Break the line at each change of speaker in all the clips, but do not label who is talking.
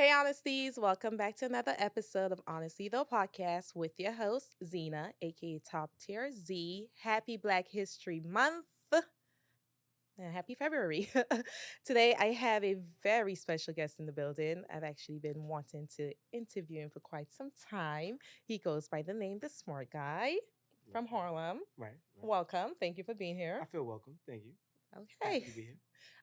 Hey, Honesties. Welcome back to another episode of Honesty, the podcast with your host, Zena, aka Top Tier Z. Happy Black History Month and happy February. Today, I have a very special guest in the building. I've actually been wanting to interview him for quite some time. He goes by the name The Smart Guy from Harlem.
Right, right.
Welcome. Thank you for being here.
I feel welcome. Thank you. Happy
Okay.
to be here.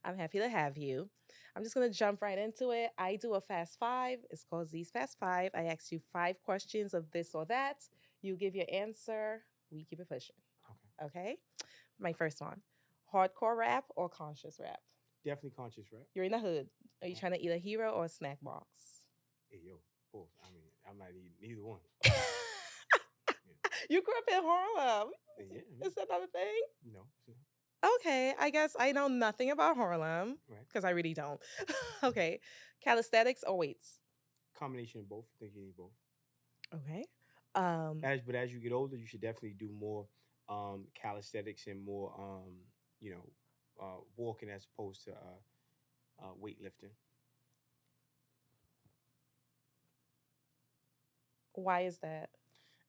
I'm happy to have you. I'm just going to jump right into it. I do a fast five. It's called Z's Fast Five. I ask you five questions of this or that. You give your answer. We keep it pushing.
Okay.
Okay. My first one, hardcore rap or conscious rap?
Definitely conscious, right?
You're in the hood. Are you
Right.
trying to eat a hero or a snack box?
Hey, yo, both. I mean, I'm not eating neither one.
You grew up in Harlem.
Yeah.
Is that not a thing?
No.
Okay, I guess I know nothing about Harlem
Right.
because I really don't. Okay, calisthenics or weights?
Combination of both. I think you need both.
Okay. Um,
But as you get older, you should definitely do more calisthenics and more walking as opposed to weightlifting.
why is that?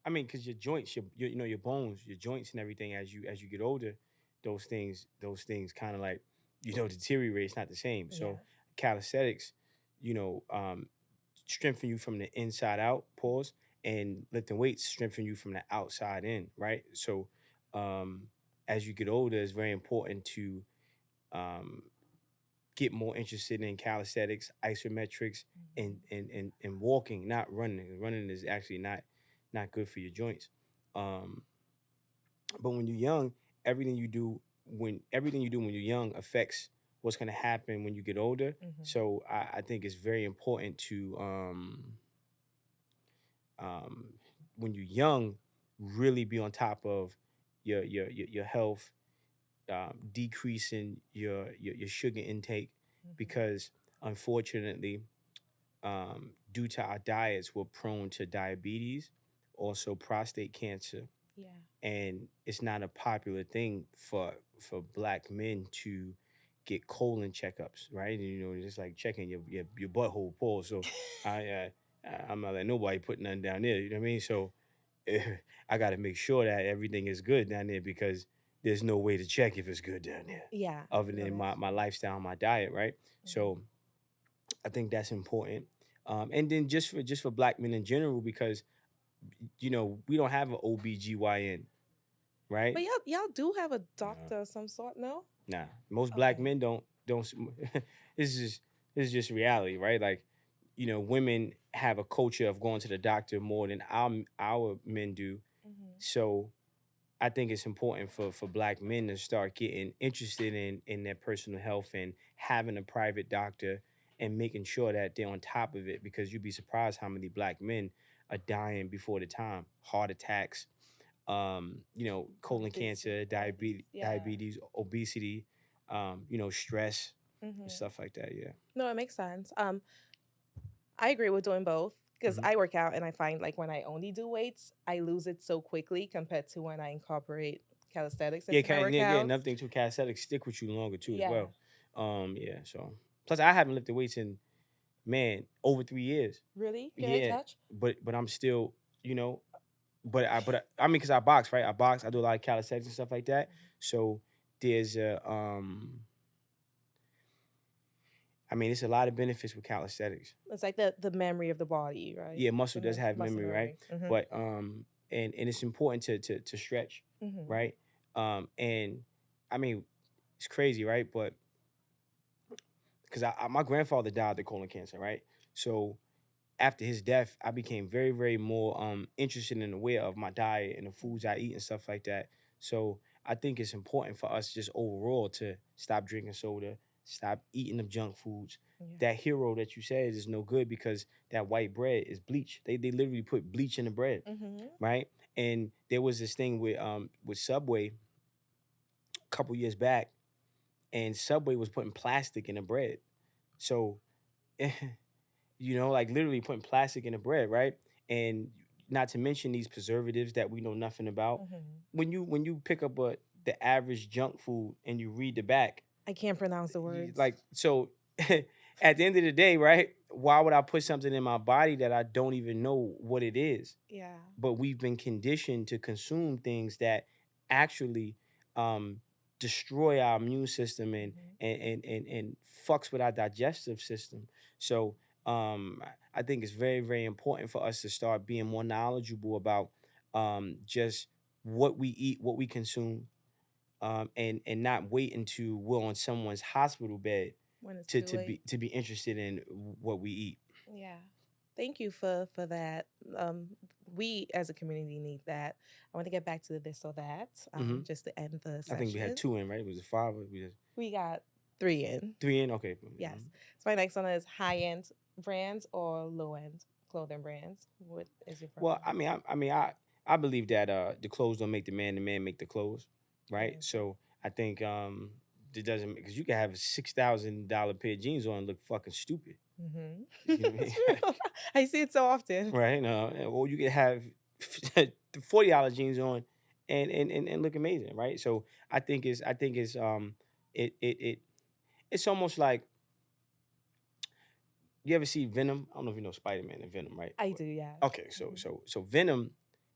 I mean, because your joints, your bones, your joints and everything as you get older, those things kind of like deteriorate. It's not the same.
Yeah.
So calisthenics, you know, um, strengthen you from the inside out. Pause. And lifting weights strengthen you from the outside in. Right. So um, as you get older, it's very important to um, get more interested in calisthenics, isometrics, and
Mhm.
and walking, not running. Running is actually not good for your joints. Um, but when you're young, everything you do when you're young affects what's going to happen when you get older.
Mhm.
So I think it's very important to um, when you're young, really be on top of your health, decreasing your sugar intake,
Mhm.
because unfortunately, due to our diets, we're prone to diabetes, also prostate cancer,
Yeah.
and it's not a popular thing for black men to get colon checkups, right? And, just like checking your butthole pole. So I'm not letting nobody put nothing down there. You know what I mean? So I got to make sure that everything is good down there, because there's no way to check if it's good down there
Yeah, I
other
feel
than
that.
my lifestyle, my diet, right?
Mhm.
So I think that's important. And then just for black men in general, because we don't have an OBGYN, right?
But y'all do have a
No.
doctor of some sort, no?
Nah, most black
Okay.
men don't. This is this is just reality, right? Like, women have a culture of going to the doctor more than our men do.
Mhm.
So I think it's important for black men to start getting interested in their personal health and having a private doctor and making sure that they're on top of it, because you'd be surprised how many black men are dying before the time, heart attacks, colon cancer,
Diabetes. Yeah.
obesity, stress and
Mhm.
stuff like that. Yeah.
No, it makes sense. I agree with doing both because
Hmm.
I work out and I find like when I only do weights, I lose it so quickly compared to when I incorporate calisthenics
Yeah,
into my
yeah.
workouts.
Another thing too, calisthenics stick with you longer too as
Yeah.
well. Yeah. So plus, I haven't lifted weights in, man, over 3 years.
Really? Can I
Yeah,
touch?
but I'm still, I mean, because I box, right? I box. I do a lot of calisthenics and stuff like that. So there's I mean, it's a lot of benefits with calisthenics.
It's like the memory of the body, right?
Yeah, muscle
The
does have
muscle
memory, right?
memory. Mm-hmm.
But and it's important to stretch,
Mm-hmm.
right? And I mean, it's crazy, right? But because my grandfather died of colon cancer, right? So after his death, I became very, very more interested and aware of my diet and the foods I eat and stuff like that. So I think it's important for us just overall to stop drinking soda, stop eating the junk foods.
Yeah.
That hero that you said is no good, because that white bread is bleach. They literally put bleach in the bread,
Mm-hmm.
right? And there was this thing with Subway a couple years back, and Subway was putting plastic in the bread. So like literally putting plastic in the bread, right? And not to mention these preservatives that we know nothing about.
Mm-hmm.
When you pick up the average junk food and you read the back,
I can't pronounce the words.
like, so at the end of the day, right? why would I put something in my body that I don't even know what it is?
Yeah.
But we've been conditioned to consume things that actually um, destroy our immune system and
Mhm.
and fucks with our digestive system. So I think it's very very important for us to start being more knowledgeable about just what we eat, what we consume, and not wait until we're on someone's hospital bed
When it's
to
too late.
be interested in what we eat.
Yeah. Thank you for that. We as a community need that. I want to get back to this or that.
Hmm.
Just to end the
I think we had
session.
two in, right? It was a five. We had
We got three in.
three in. Okay.
Yes. So my next one is high end brands or low end clothing brands. What is your
Well,
preference?
I believe that the clothes don't make the man make the clothes, right?
Yes.
So I think it doesn't, because you can have a $6,000 pair of jeans on and look fucking stupid.
Mm-hmm.
You know what I mean?
I see it so often.
Right? Or you could have $40 jeans on and look amazing, right? So I think it's it it's almost like, you ever see Venom? I don't know if you know Spider Man and Venom, right?
I do, yes.
Okay, so
Mhm.
Venom,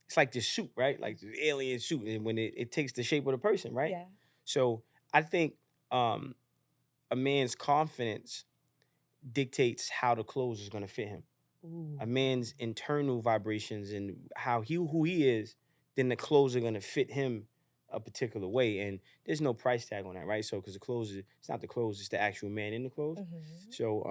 it's like this suit, right? Like the alien suit, and when it takes the shape of the person, right?
Yeah.
So I think a man's confidence dictates how the clothes is gonna fit him. A
Ooh.
man's internal vibrations and how who he is, then the clothes are gonna fit him a particular way. And there's no price tag on that, right? So because the clothes it's not the clothes, it's the actual man in the clothes.
Mm-hmm.
So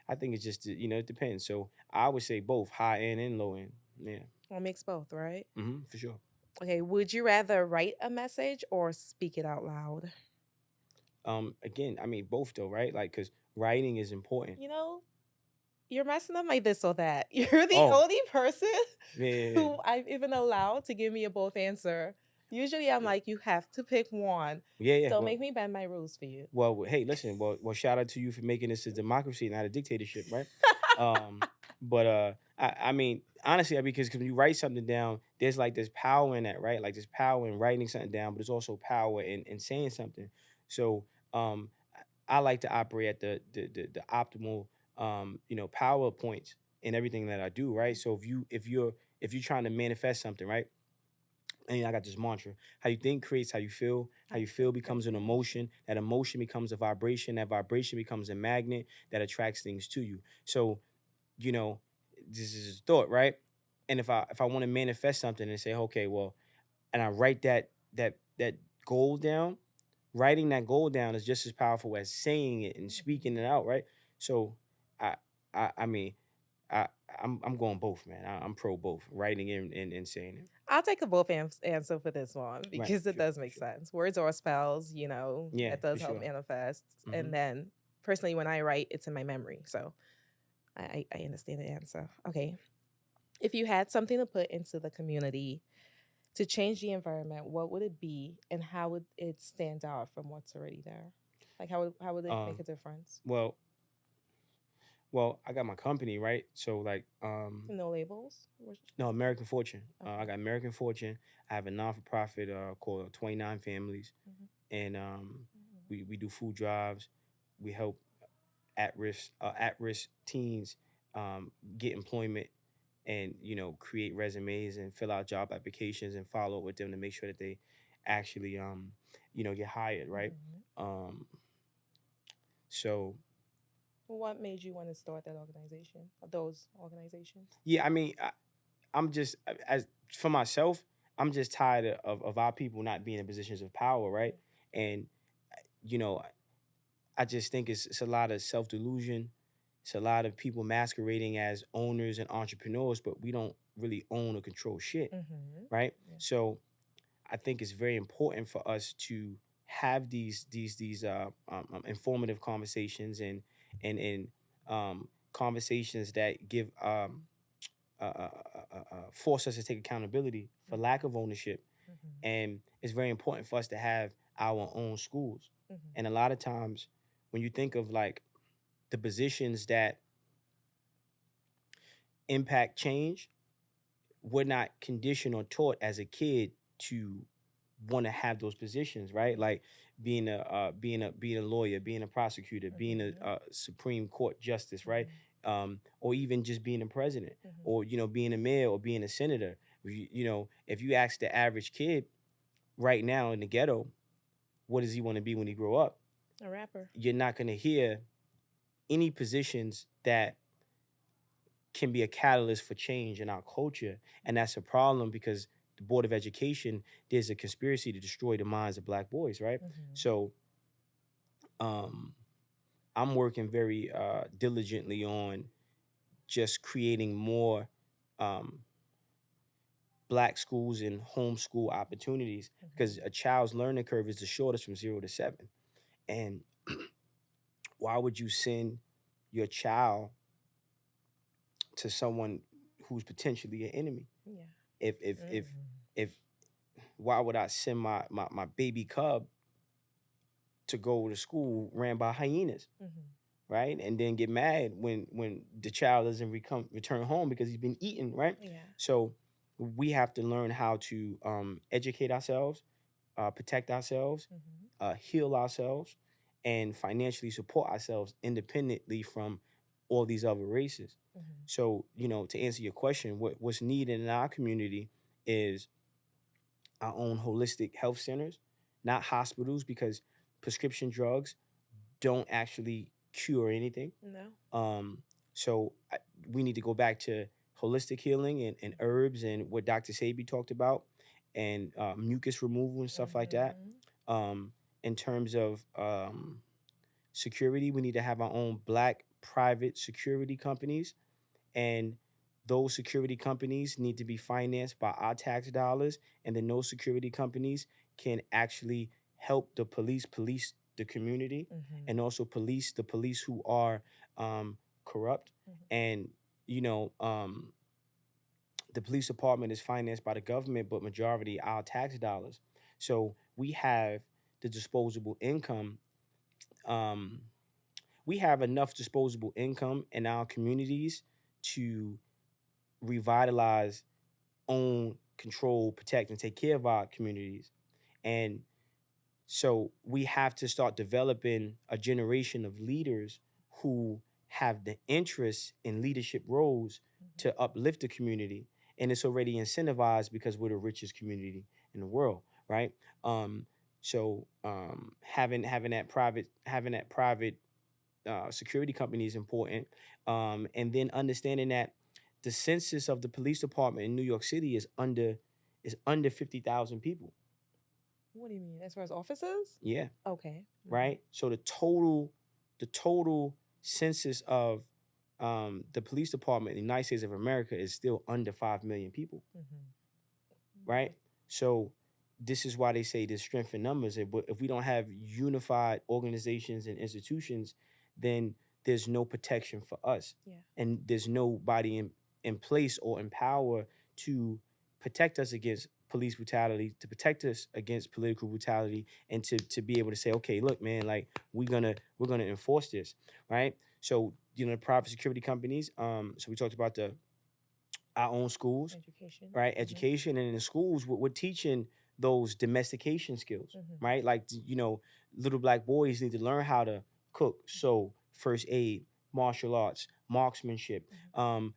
I think it's just it depends. So I would say both high end and low end. Yeah.
I'll mix both, right?
For sure.
Okay. Would you rather write a message or speak it out loud?
Again, I mean both though, right? Like, because writing is important.
You know, you're messing up my this or that. You're the
Oh,
only person
yeah, yeah,
who I've even allowed to give me a both answer. Usually I'm
yeah,
like, you have to pick one.
yeah, yeah.
Don't make me bend my rules for you.
Hey, listen. Shout out to you for making this a democracy, not a dictatorship, right? Um, but I mean, honestly, because when you write something down, there's like this power in that, right? Like there's power in writing something down, but there's also power in saying something. So um, I like to operate at the optimal power points in everything that I do, right? So if you're trying to manifest something, right? And I got this mantra: how you think creates how you feel. How
I
you
feel
feel
becomes
becomes an
an emotion.
emotion. That emotion becomes a vibration. That vibration becomes a magnet that attracts things to you. So, you know, this is a thought, right? And if I want to manifest something and say, okay, well, and I write that goal down, writing that goal down is just as powerful as saying it and speaking
Mhm.
it out, right? So I I mean I I'm going both, man. I'm pro both, writing and saying it.
I'll take a both answer for this one
Right,
because
for
it
sure,
does
for
make
sure.
sense. Words or spells,
Yeah,
that
for
does help
sure.
manifest.
Hmm.
And then personally, when I write, it's in my memory. So I understand the answer. Okay. If you had something to put into the community to change the environment, what would it be and how would it stand out from what's already there? Like how would it make
Um,
a difference?
well, I got my company, right? So like,
No labels?
no, American Fortune. I
Okay.
got American Fortune. I have a non for profit called 29 Families,
Mhm.
and
Mhm.
we do food drives. We help at risk teens get employment, and create resumes and fill out job applications and follow up with them to make sure that they actually get hired, right?
Mhm.
Um, so
What made you want to start that organization or those organizations?
yeah, I mean, I'm just as for myself, I'm just tired of our people not being in positions of power, right? And you know, I just think it's a lot of self delusion. It's a lot of people masquerading as owners and entrepreneurs, but we don't really own or control shit,
Mm-hmm.
right?
Yeah.
So I think it's very important for us to have these informative conversations and conversations that give force us to take accountability for lack of ownership.
Mm-hmm.
And it's very important for us to have our own schools. And a
Mm-hmm.
lot of times, when you think of like the positions that impact change, we're not conditioned or taught as a kid to want to have those positions, right? Like being a lawyer, being a prosecutor, being a,
Mm-hmm.
Supreme Court justice, right? or even just being a president,
Hmm.
or being a mayor or being a senator. If you ask the average kid right now in the ghetto, what does he want to be when he grow up?
A rapper.
You're not going to hear any positions that can be a catalyst for change in our culture. And that's a problem because the Board of Education, there's a conspiracy to destroy the minds of black boys, right?
Hmm.
So um, I'm working very diligently on just creating more um, black schools and homeschool opportunities, because
Hmm.
a child's learning curve is the shortest from 0 to 7. And why would you send your child to someone who's potentially an enemy?
Yeah.
If if why would I send my baby cub to go to school ran by hyenas,
Hmm.
right? And then get mad when the child doesn't return home because he's been eaten, right?
Yeah.
So we have to learn how to educate ourselves, protect ourselves,
Hmm.
heal ourselves, and financially support ourselves independently from all these other races.
Hmm.
So, to answer your question, what's needed in our community is our own holistic health centers, not hospitals, because prescription drugs don't actually cure anything.
No.
Um, so we need to go back to holistic healing and herbs and what Dr. Sabi talked about, and mucus removal and stuff like that.
Hmm.
Um, in terms of security, we need to have our own black private security companies, and those security companies need to be financed by our tax dollars, and then those security companies can actually help the police the community,
Hmm.
and also police the police who are um, corrupt.
Hmm.
And you know the police department is financed by the government, but majority our tax dollars. So we have the disposable income. um, we have enough disposable income in our communities to revitalize, own, control, protect, and take care of our communities. And so we have to start developing a generation of leaders who have the interest in leadership roles to uplift the community. And it's already incentivized because we're the richest community in the world, right? Um, having that private security company is important, and then understanding that the census of the police department in New York City is under 50,000 people.
What do you mean? As far as officers?
Yeah,
Okay. Hmm.
right. So the total census of the police department in the United States of America is still under 5 million people,
Hmm.
right? So this is why they say there's strength in numbers. If we don't have unified organizations and institutions, then there's no protection for us,
Yeah.
and there's nobody in place or in power to protect us against police brutality, to protect us against political brutality, and to be able to say, okay, look, man, like we're gonna enforce this, right? So the private security companies. So we talked about our own schools,
Education.
right?
Hmm.
Education, and in the schools, we're teaching those domestication skills,
Hmm.
right? Like little black boys need to learn how to cook, sew, first aid, martial arts, marksmanship,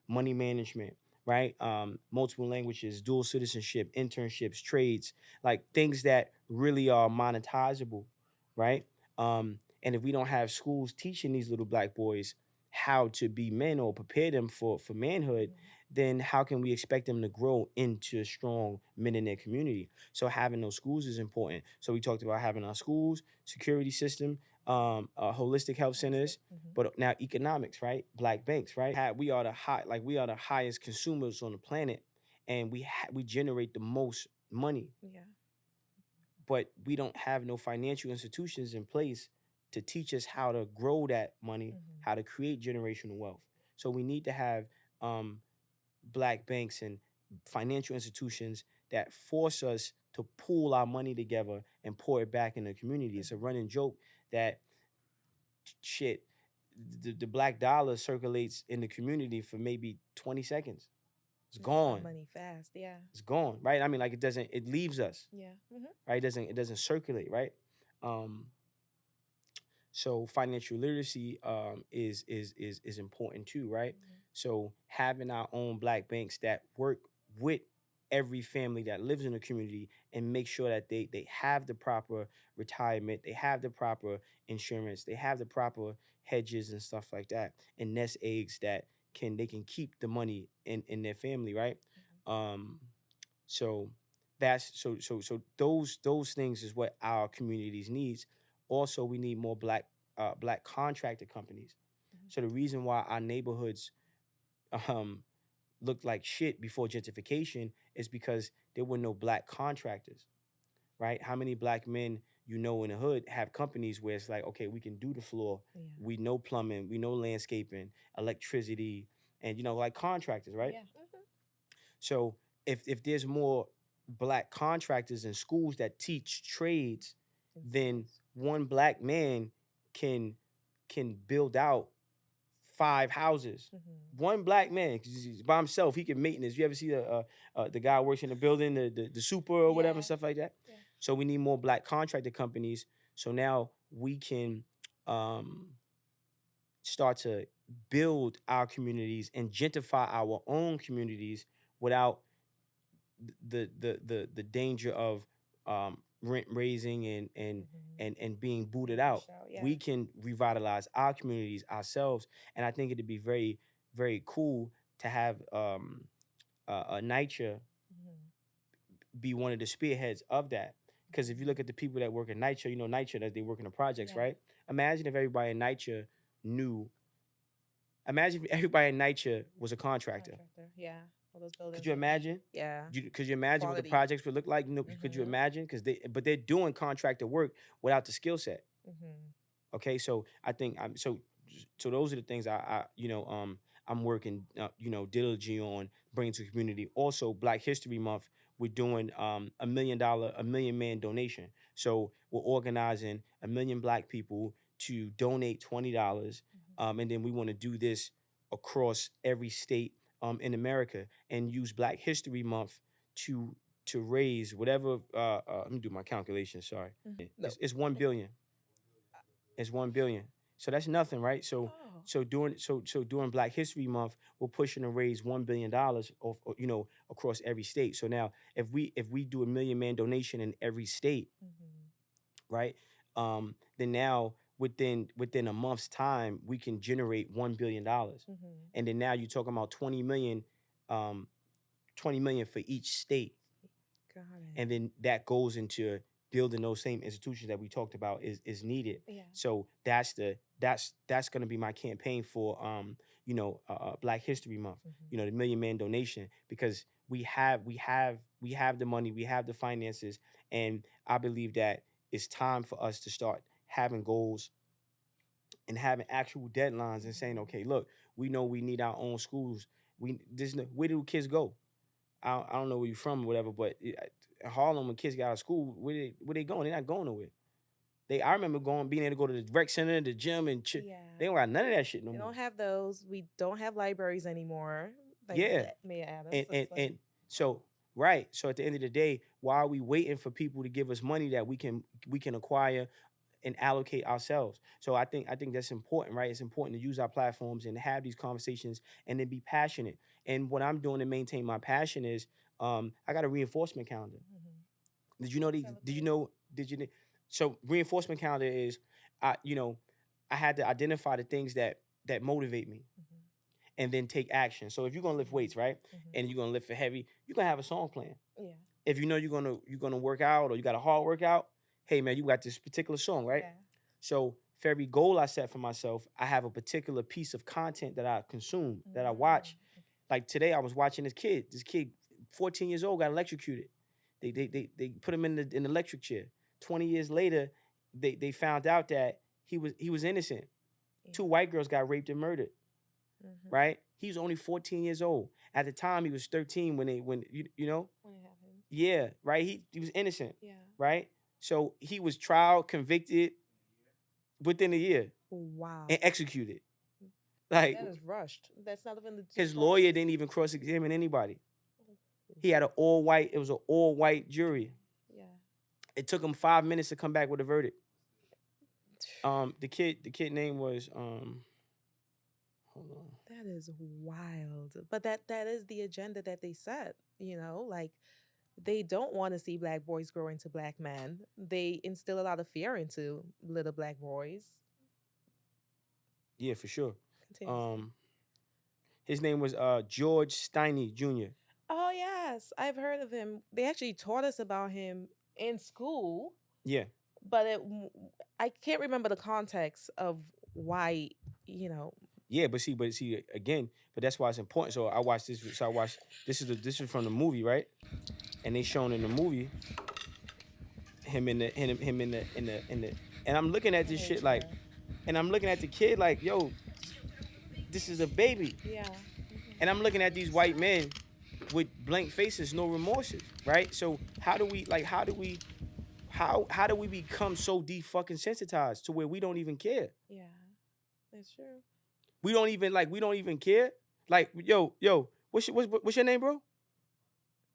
money management, right? Multiple languages, dual citizenship, internships, trades, like things that really are monetizable, right? And if we don't have schools teaching these little black boys how to be men or prepare them for manhood,
Hmm.
then how can we expect them to grow into strong men in their community? So having those schools is important. So we talked about having our schools, security system, holistic health
Holistic.
centers,
Hmm.
but now economics, right? Black banks, right? We are the highest consumers on the planet, and we generate the most money,
Yeah.
but we don't have no financial institutions in place to teach us how to grow that money,
Hmm.
how to create generational wealth. So we need to have um, black banks and financial institutions that force us to pool our money together and pour it back in the community. It's a
Hmm.
running joke that shit, the black dollar circulates in the community for maybe 20 seconds. It's
It's a lot of
gone.
money fast. Yeah.
It's gone, right? I mean, like it leaves us,
Yeah. Hmm.
right? It doesn't circulate, right? Um, So financial literacy is important too, right?
Mhm.
So having our own black banks that work with every family that lives in the community and make sure that they have the proper retirement, they have the proper insurance, they have the proper hedges and stuff like that, and nest eggs that they can keep the money in their family, right? Um, so those things is what our communities needs. Also, we need more black contractor companies.
Mhm.
So the reason why our neighborhoods um looked like shit before gentrification is because there were no black contractors, right? How many black men in the hood have companies where it's like, okay, we can do the floor,
Yeah.
we know plumbing, we know landscaping, electricity, and like contractors, right?
Yeah. Mhm.
So if there's more black contractors in schools that teach trades,
In
then
schools.
one black man can build out 5 houses.
Mhm.
One black man 'cause he's by himself, he can maintenance. You ever see the guy who works in the building, the super or whatever
Yeah.
stuff like that?
Yeah.
So we need more black contractor companies. So now we can um, start to build our communities and gentrify our own communities without the danger of rent raising
Mhm.
and being booted
Being
out.
pushed out. Yeah.
We can revitalize our communities ourselves, and I think it'd be very very cool to have a NYCHA
Mhm.
be one of the spearheads of that. Because if you
Mhm.
look at the people that work in NYCHA, NYCHA that they work in the projects,
Yeah.
right? Imagine if everybody in NYCHA knew. Imagine if everybody in NYCHA was a contractor.
Contractor. Yeah. All those
Could
buildings
you
would be.
imagine?
Yeah.
Could you imagine what the
Quality.
projects would look like? Could you
Mhm.
imagine? But they're doing contractor work without the skill set.
Mhm.
Okay, so I think so those are the things I'm working diligently on bringing to the community. Also, Black History Month, we're doing a million man donation. So we're organizing a million black people to donate $20,
Mhm.
and then we want to do this across every state in America and use Black History Month to raise whatever. Let me do my calculation. Sorry,
Mhm. No.
it's 1 billion. It's 1 billion. So that's nothing, right? So
Oh.
during Black History Month, we're pushing to raise $1 billion across every state. So now if we do a million man donation in every state,
Mhm.
right? Then now within a month's time, we can generate $1 billion.
Mhm.
And then now you're talking about um 20 million for each state,
Got it.
and then that goes into building those same institutions that we talked about is needed.
Yeah.
So that's going to be my campaign for Black History Month,
Mhm.
the Million Man donation, because we have the money, we have the finances, and I believe that it's time for us to start having goals and having actual deadlines and saying,
Mhm.
okay, look, we know we need our own schools. Where do kids go? I don't know where you're from or whatever, but Harlem, when kids get out of school, where they going? They're not going nowhere. I remember being able to go to the rec center, the gym, and
Yeah.
they don't got none of that shit no
They
more.
don't have those. We don't have libraries anymore. Like
Yeah,
Maya Adams.
and
So
and
it's like,
and so right. So at the end of the day, why are we waiting for people to give us money that we can acquire and allocate ourselves? So I think that's important, right? It's important to use our platforms and have these conversations and then be passionate. And what I'm doing to maintain my passion is I got a reinforcement calendar.
mhm.
Did you know
What's
the
that look
did you
like?
know did you kn- so reinforcement calendar is I had to identify the things that motivate me
Mhm.
and then take action. So if you're gonna lift weights,
Mhm.
right?
Mhm.
And you're gonna lift for heavy, you're gonna have a song plan.
Yeah.
If you know you're gonna work out or you got a hard workout, hey man, you got this particular song, right?
Yeah.
So for every goal I set for myself, I have a particular piece of content that I consume, that I
Mm.
watch. Like today I was watching this kid 14 years old got electrocuted. They put him in the electric chair. 20 years later, they found out that he was innocent.
Yeah.
Two white girls got raped and murdered,
Mhm.
right? He was only 14 years old. At the time he was 13 when
When it happened.
yeah, right? He was innocent,
Yeah.
right? So he was trial, convicted within a year
Wow.
and executed.
Mm.
Like
That is rushed. That's not even the due
his lawyer
process.
didn't even cross-examine anybody.
Oh.
He had it was an all white jury.
Yeah.
It took him 5 minutes to come back with a verdict. The kid name was hold on.
That is wild. But that is the agenda that they set, like they don't want to see black boys grow into black men. They instill a lot of fear into little black boys.
Yeah, for sure.
Continue.
Um, his name was George Steiny Jr.
Oh yes, I've heard of him. They actually taught us about him in school,
Yeah,
but I can't remember the context of why, you know.
yeah, but see again, but that's why it's important. So I watched this. So I watched this is from the movie, right? And they shown in the movie him in the and I'm looking at
The
this shit like,
wheelchair.
and I'm looking at the kid like, yo, this is a baby,
Yeah.
and I'm looking at these white men with blank faces, no remorses, right? So how do we become so fucking sensitized to where we don't even care?
Yeah, that's true.
We don't even care. Like, yo, what's your name, bro?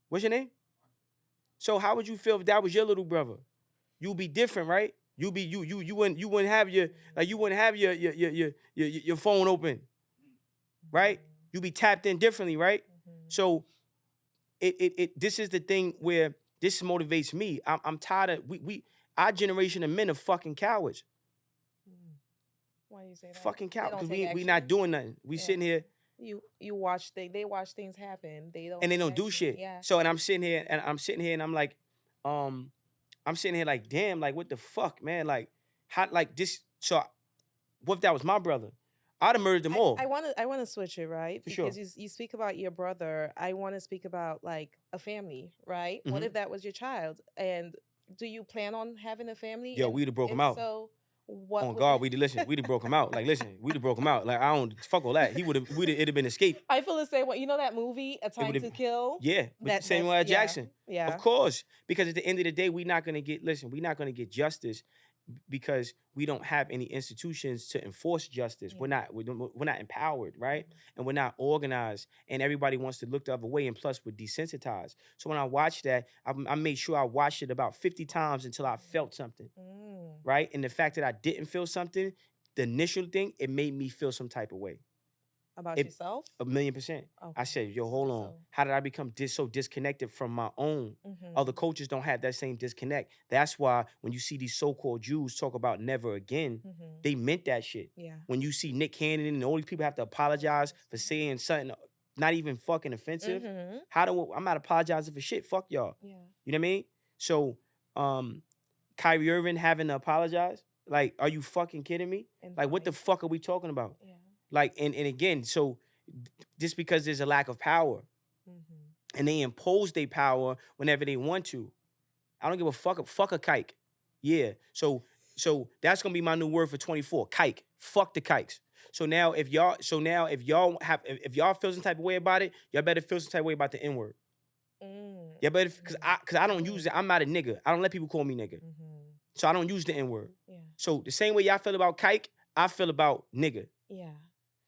What's your name? So how would you feel if that was your little brother? You'd be different, right? You wouldn't have your like you wouldn't have your phone open, right? You'd be tapped in differently, right?
Mhm.
So it this is the thing where this motivates me. I'm tired of we our generation of men are fucking cowards.
Mm. Why do you say that?
Fucking
They
cowards.
don't
Because
take
we not
action.
doing nothing. We
Yeah.
sitting here
You watch they watch things happen. They don't
and they
take
don't do
action.
shit.
Yeah.
So and I'm sitting here and I'm like, um, I'm sitting here like, damn, like what the fuck, man? Like, how like this so what if that was my brother? I'd have murdered them
I,
all.
I want to I want to switch it, right?
For sure.
Because you speak about your brother. I want to speak about like a family, right? What
Hmm.
if that was your child? And do you plan on having a family?
Yo,
And
we'd have broke him
if
out.
so, what
On
would
God, we'd have broke him out. Like, listen, we'd have broke him out. Like, I don't fuck all that. He would have, it'd have been escape.
I feel the same way. You know that movie, A
It would
Time
have,
to Kill?
yeah. But same
That's
way at
yeah,
Jackson, of
yeah.
course, because at the end of the day, we're not gonna get justice because we don't have any institutions to enforce justice.
Yeah.
We're not empowered, right?
Mhm.
And we're not organized, and everybody wants to look the other way. And plus, we're desensitized. So when I watched that, I made sure I watched it about 50 times until I felt something,
Mm.
right? And the fact that I didn't feel something, the initial thing, it made me feel some type of way.
About
It
yourself?
1,000,000%. I
Okay.
said, yo, hold on.
So,
How did I become so disconnected from my own? Other
mm-hmm.
coaches don't have that same disconnect. That's why when you see these so-called Jews talk about never again,
Mm-hmm.
they meant that shit.
Yeah.
When you see Nick Cannon and all these people have to apologize for saying something not even fucking offensive,
Mm-hmm.
I'm not apologizing for shit. Fuck y'all.
Yeah.
You know what I mean? So, Kyrie Irving having to apologize? Like, are you fucking kidding me?
And
Like, what the
fight.
fuck are we talking about?
Yeah.
Like, and again, so just because there's a lack of power
Mm-hmm.
and they impose their power whenever they want to. I don't give a fuck a kike. Yeah. So that's gonna be my new word for 24. Kike. Fuck the kikes. So now if y'all feel some type of way about it, y'all better feel some type of way about the N-word.
Mm.
Y'all better cause I don't use
Mm.
it. I'm not a nigga. I don't let people call me nigga.
Mm-hmm.
So I don't use the N-word.
Yeah.
So the same way y'all feel about kike, I feel about nigga.
Yeah.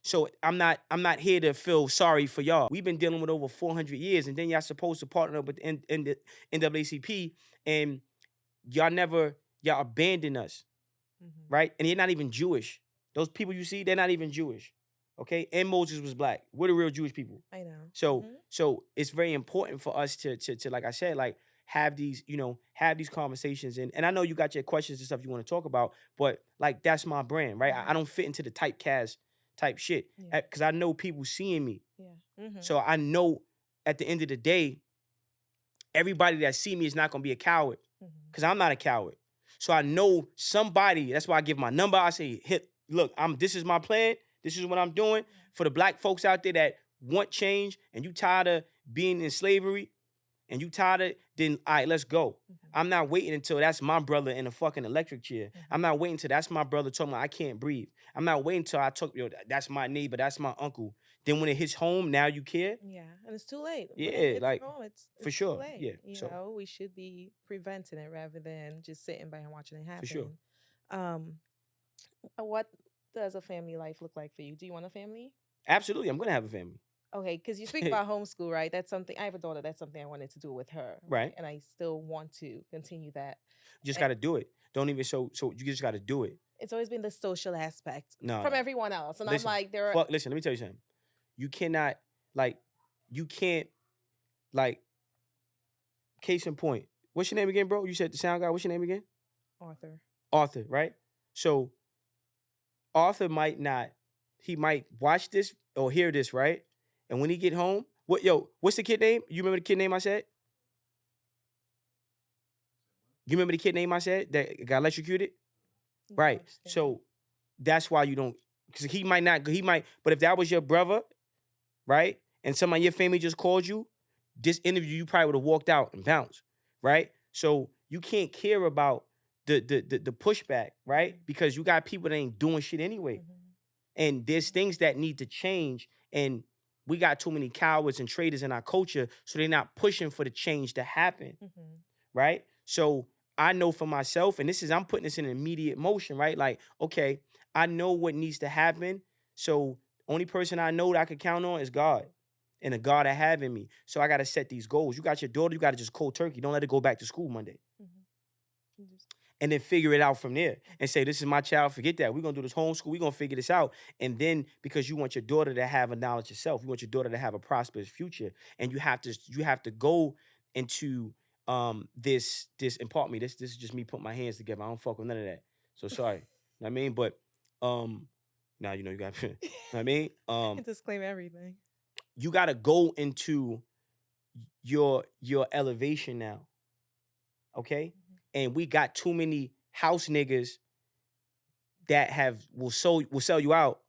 So I'm not here to feel sorry for y'all. We've been dealing with over 400 years, and then y'all supposed to partner up with the NAACP, and y'all abandon us,
Mm-hmm.
right? And you're not even Jewish. Those people you see, they're not even Jewish, okay? And Moses was black. We're the real Jewish people.
I know.
So
Mm-hmm.
so it's very important for us to like I said, like have these conversations, and I know you got your questions and stuff you want to talk about, but like that's my brand, right? I don't fit into the typecast type shit
Yeah.
because I know people seeing me.
Yeah. Mm-hmm.
So I know at the end of the day, everybody that see me is not gonna be a coward
Mm-hmm.
because I'm not a coward. So I know somebody. That's why I give my number. I say, hit. Look, this is my plan. This is what I'm doing for the black folks out there that want change and you tired of being in slavery and you tired of, then all right, let's go.
Mm-hmm.
I'm not waiting until that's my brother in a fucking electric chair.
Mm-hmm.
I'm not waiting until that's my brother told me I can't breathe. I'm not waiting until I took, that's my neighbor, that's my uncle. Then when it hits home, now you care?
Yeah, and it's too late. When
Yeah,
it hits
like,
home,
for
it's too
sure.
late.
Yeah,
You
so,
know, we should be preventing it rather than just sitting by and watching it
for sure.
happen. What does a family life look like for you? Do you want a family?
Absolutely, I'm going to have a family.
Okay, because you speak about homeschool, right? That's something I have a daughter. That's something I wanted to do with her,
Right.
And I still want to continue that.
You just
Eh,
got to do it. Don't even, so you just got to do it.
it's always been the social aspect
No,
from
no.
everyone else. And I'm
Listen,
like, there are,
fuck. Listen, let me tell you something. You cannot like, you can't like. Case in point. What's your name again, bro? You said the sound guy. What's your name again?
Arthur.
Arthur, right? So Arthur might not. He might watch this or hear this, right? And when he get home, what's the kid name? You remember the kid name I said? You remember the kid name I said that got electrocuted?
No,
Right.
I'm just thinking.
So that's why you don't, because he might not, he might, but if that was your brother, right? And somebody in your family just called you, this interview, you probably would have walked out and bounced, right? So you can't care about the pushback, right? Because you got people that ain't doing shit anyway.
Mhm.
And there's things that need to change. And we got too many cowards and traitors in our culture, so they're not pushing for the change to happen,
Mhm.
right? So I know for myself, and I'm putting this in immediate motion, right? Like, okay, I know what needs to happen. So only person I know that I can count on is God and the God I have in me. So I got to set these goals. You got your daughter, you got to just cold turkey. Don't let her go back to school Monday.
Mhm. Just-
And then figure it out from there and say, this is my child. Forget that. We're going to do this homeschool. We're going to figure this out. And then because you want your daughter to have a knowledge yourself, you want your daughter to have a prosperous future. And you have to go into this and pardon me, this is just me putting my hands together. I don't fuck with none of that. So sorry. You know what I mean? But now you got you know what I mean?
Disclaim everything.
You gotta go into your elevation now. Okay?
Mhm.
And we got too many house niggas that will sell you out.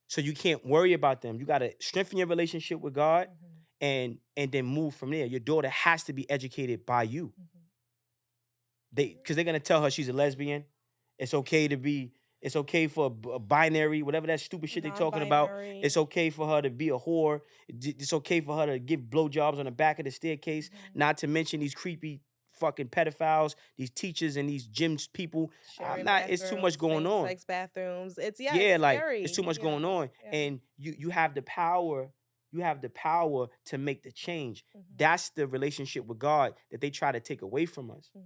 So you can't worry about them. You gotta strengthen your relationship with God
Mhm.
and then move from there. Your daughter has to be educated by you.
Mhm.
Because they're gonna tell her she's a lesbian. It's okay to be. It's okay for a binary, whatever that stupid shit they talking about. It's
Non-binary.
okay for her to be a whore. It's okay for her to give blowjobs on the back of the staircase.
Mhm.
Not to mention these creepy fucking pedophiles, these teachers and these gyms people. I'm
Sharing
not. It's too much
bathrooms,
going on.
same-sex bathrooms. It's
Yeah,
it's
like it's too
scary.
much
Yeah.
going on,
Yeah.
and you have the power. You have the power to make the change.
Mhm.
That's the relationship with God that they try to take away from us,
Mhm.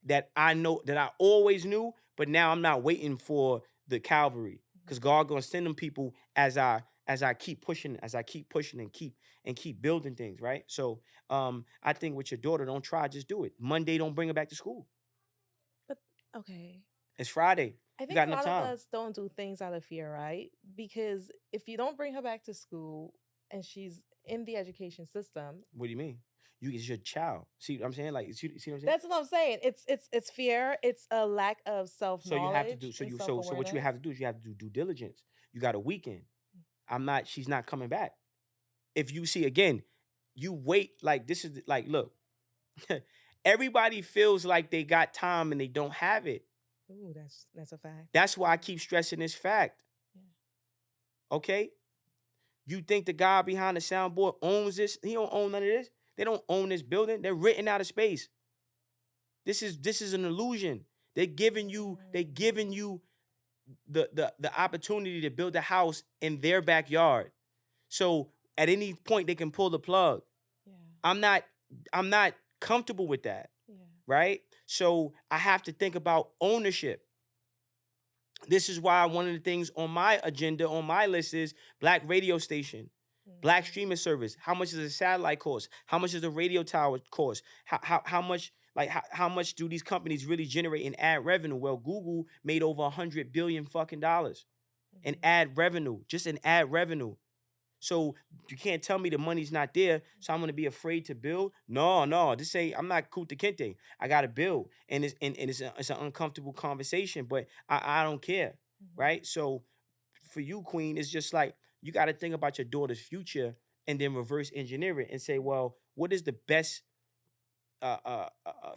that I know, that I always knew, but now I'm not waiting for the Calvary, because
Mhm.
God gonna send them people as I keep pushing, and keep building things, right? So I think with your daughter, don't try, just do it. Monday, don't bring her back to school.
But okay.
It's Friday.
I
You
think
got
a
enough
lot of
time.
us don't do things out of fear, right? Because if you don't bring her back to school and she's in the education system,
What do you mean? It's your child. See what I'm saying? Like, see what I'm saying?
that's what I'm saying. It's fear. It's a lack of self
So you have to do
knowledge
so
and
you
self
so what you
awareness.
have to do is you have to do due diligence. You got a weekend. She's not coming back. If you see again, you wait, like this is like, look, everybody feels like they got time and they don't have it.
Ooh, that's a fact.
That's why I keep stressing this fact.
Yeah.
Okay? You think the guy behind the soundboard owns this? He don't own none of this. They don't own this building. They're written out of space. This is an illusion. They're giving you the opportunity to build a house in their backyard. So at any point they can pull the plug.
Yeah.
I'm not comfortable with that,
Yeah.
right? So I have to think about ownership. This is why one of the things on my agenda, on my list, is black radio station, black
Mhm.
streaming service. How much does a satellite cost? How much does a radio tower cost? How much, like, how much do these companies really generate in ad revenue? Well, Google made over 100 billion fucking dollars in
Mhm.
ad revenue, just in ad revenue. So you can't tell me the money's not there. So I'm gonna be afraid to build. No, no, this ain't. I'm not Kuta Kente. I gotta build, and it's an uncomfortable conversation, but I don't care,
Mhm.
right? So for you, Queen, it's just like you got to think about your daughter's future and then reverse engineer it and say, well, what is the best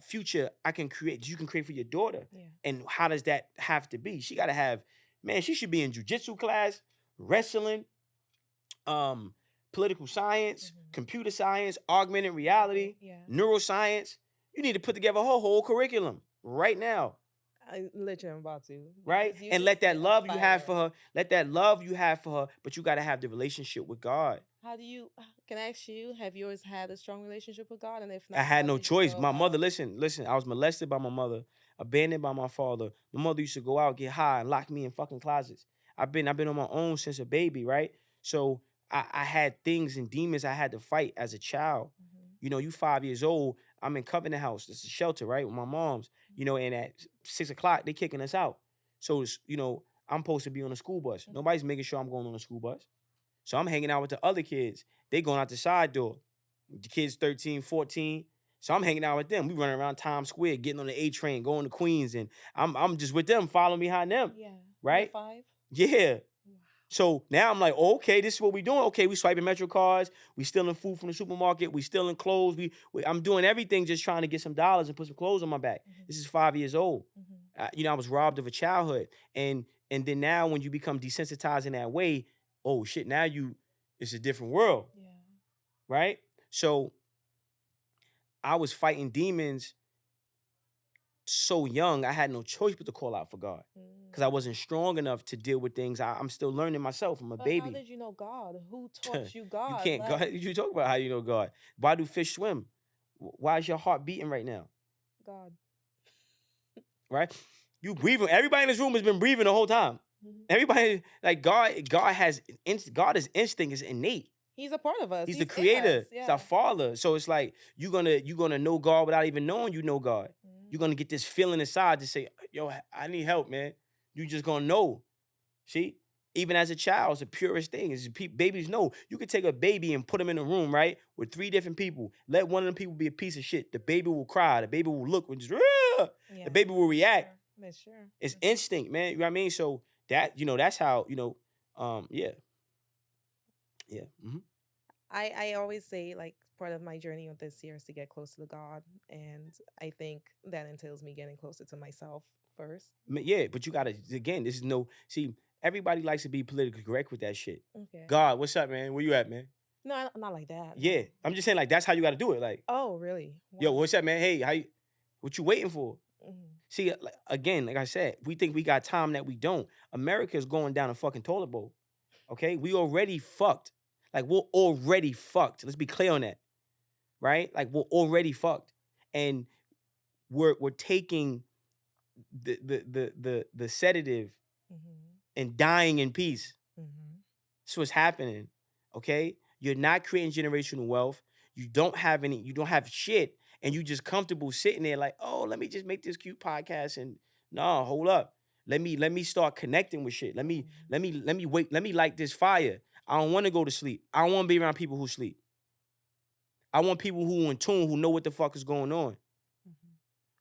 future I can create? You can create for your daughter,
Yeah.
and how does that have to be? She got to have, man. She should be in jujitsu class, wrestling, um, political science,
Mhm.
computer science, augmented reality,
Yeah.
neuroscience. You need to put together a whole curriculum right now.
I literally am about to
right?
because you
And
just
let that
lit a
love you have for
fire.
her, let that love you have for her, but you got to have the relationship with God.
How do you? Can I ask you? Have you always had a strong relationship with God? And if
I
not,
had
how
no
did you
choice.
go
My mother,
about?
listen, I was molested by my mother, abandoned by my father. My mother used to go out, get high, and lock me in fucking closets. I've been on my own since a baby, right? So I had things and demons I had to fight as a child.
Mhm,
You know, you 5 years old, I'm in Covenant House. It's a shelter, right? With my mom's, and at 6 o'clock, they kicking us out. So I'm supposed to be on a school bus.
mhm,
Nobody's making sure I'm going on a school bus. So I'm hanging out with the other kids. They going out the side door. The kids 13, 14. So I'm hanging out with them. We running around Times Square, getting on the A train, going to Queens, and I'm just with them, following behind them.
yeah. You're
Right?
5.
Yeah.
Wow.
So now I'm like, okay, this is what we doing. Okay, we swiping Metro cards. We stealing food from the supermarket. We stealing clothes. I'm doing everything just trying to get some dollars and put some clothes on my back.
Mhm,
This is 5 years old.
mhm,
I was robbed of a childhood, and then now when you become desensitized in that way, oh shit, now it's a different world,
yeah.
right? So I was fighting demons so young, I had no choice but to call out for God because I
Mm.
wasn't strong enough to deal with things. I'm still learning myself. I'm a
But how
baby.
did you know God? Who taught you
You
God?
can't go.
Like
You talk about how you know God. Why do fish swim? Why is your heart beating right now?
God.
Right? You breathing. Everybody in this room has been breathing the whole time.
Mhm.
Everybody like God. God is instinct is innate.
He's a part of us.
He's the
He's in us.
creator. He's our
Yeah.
father. So it's like you're gonna know God without even knowing you know God. You're
Mm.
gonna get this feeling inside to say, yo, I need help, man. You just gonna know. See? Even as a child, it's the purest thing. Babies know. You could take a baby and put him in a room, right? With 3 different people. Let one of them people be a piece of shit. The baby will cry. The baby will look and just, "Ah!" The
Yeah.
baby will
That's
react.
true. That's true.
It's
That's true.
instinct, man. You know what I mean? So that's how, yeah. Yeah.
I always say like part of my journey with this year is to get closer to God, and I think that entails me getting closer to myself first.
Yeah, but you gotta again. This is no see. Everybody likes to be politically correct with that shit.
Okay.
God, what's up, man? Where you at, man?
No, not like that. No.
Yeah, I'm just saying like that's how you got to do it. Like,
Oh, really?
yo,
Wow.
what's up, man? Hey, what you waiting for?
Mhm.
See, again, like I said, we think we got time that we don't. America is going down a fucking toilet bowl. Okay, we already fucked. Like we're already fucked. Let's be clear on that, right? Like we're already fucked, and we're taking the sedative
Mhm.
and dying in peace.
Mhm.
That's what's happening. Okay? You're not creating generational wealth. You don't have shit, and you just comfortable sitting there like, oh, let me just make this cute podcast. And no, hold up. Let me start connecting with shit.
Mhm.
Let me light this fire. I don't want to go to sleep. I don't want to be around people who sleep. I want people who in tune, who know what the fuck is going on.
Mhm.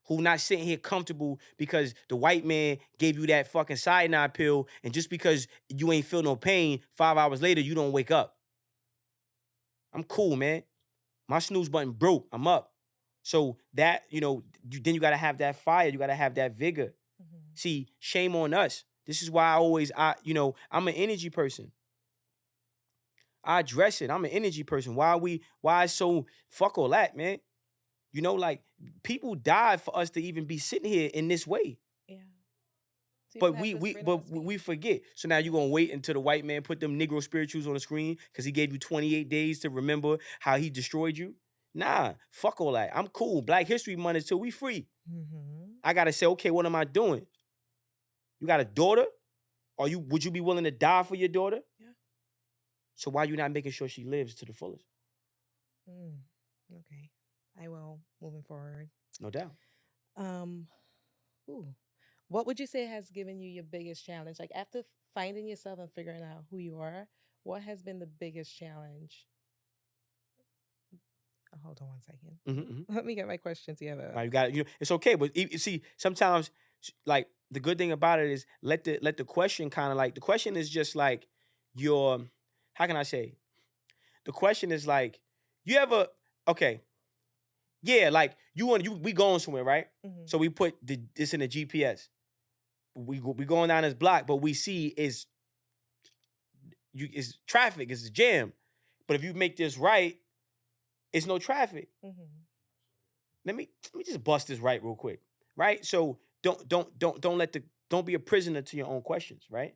Who not sitting here comfortable because the white man gave you that fucking cyanide pill, and just because you ain't feel no pain, 5 hours later you don't wake up. I'm cool, man. My snooze button broke. I'm up. So that then you gotta have that fire. You gotta have that vigor.
Mhm.
See, shame on us. This is why I'm an energy person. I address it. I'm an energy person. Why so fuck all that, man? Like people died for us to even be sitting here in this way.
Yeah. To even
But
have
we
this
we
freedom of
but we
speech.
forget. So now you're gonna wait until the white man put them Negro spirituals on the screen because he gave you 28 days to remember how he destroyed you. Nah, fuck all that. I'm cool. Black History Month until we free.
Mhm.
I gotta say, okay, what am I doing? You got a daughter? Would you be willing to die for your daughter?
Yeah.
So why you not making sure she lives to the fullest?
Mm. Okay. I will moving forward.
No doubt.
Um. Ooh. What would you say has given you your biggest challenge? Like after finding yourself and figuring out who you are, what has been the biggest challenge? Hold on one second.
Mm-hmm.
Let me get my question together.
Right, you got it's okay, but you see, sometimes like the good thing about it is let the question kind of like the question is just like your how can I say? The question is like you ever okay, yeah, like we going somewhere, right?
Hmm.
So we put this in the GPS. We going down this block, but we see is traffic, it's a jam. But if you make this right, it's no traffic.
Hmm.
Let me just bust this right real quick. Right? So don't let the don't be a prisoner to your own questions, right?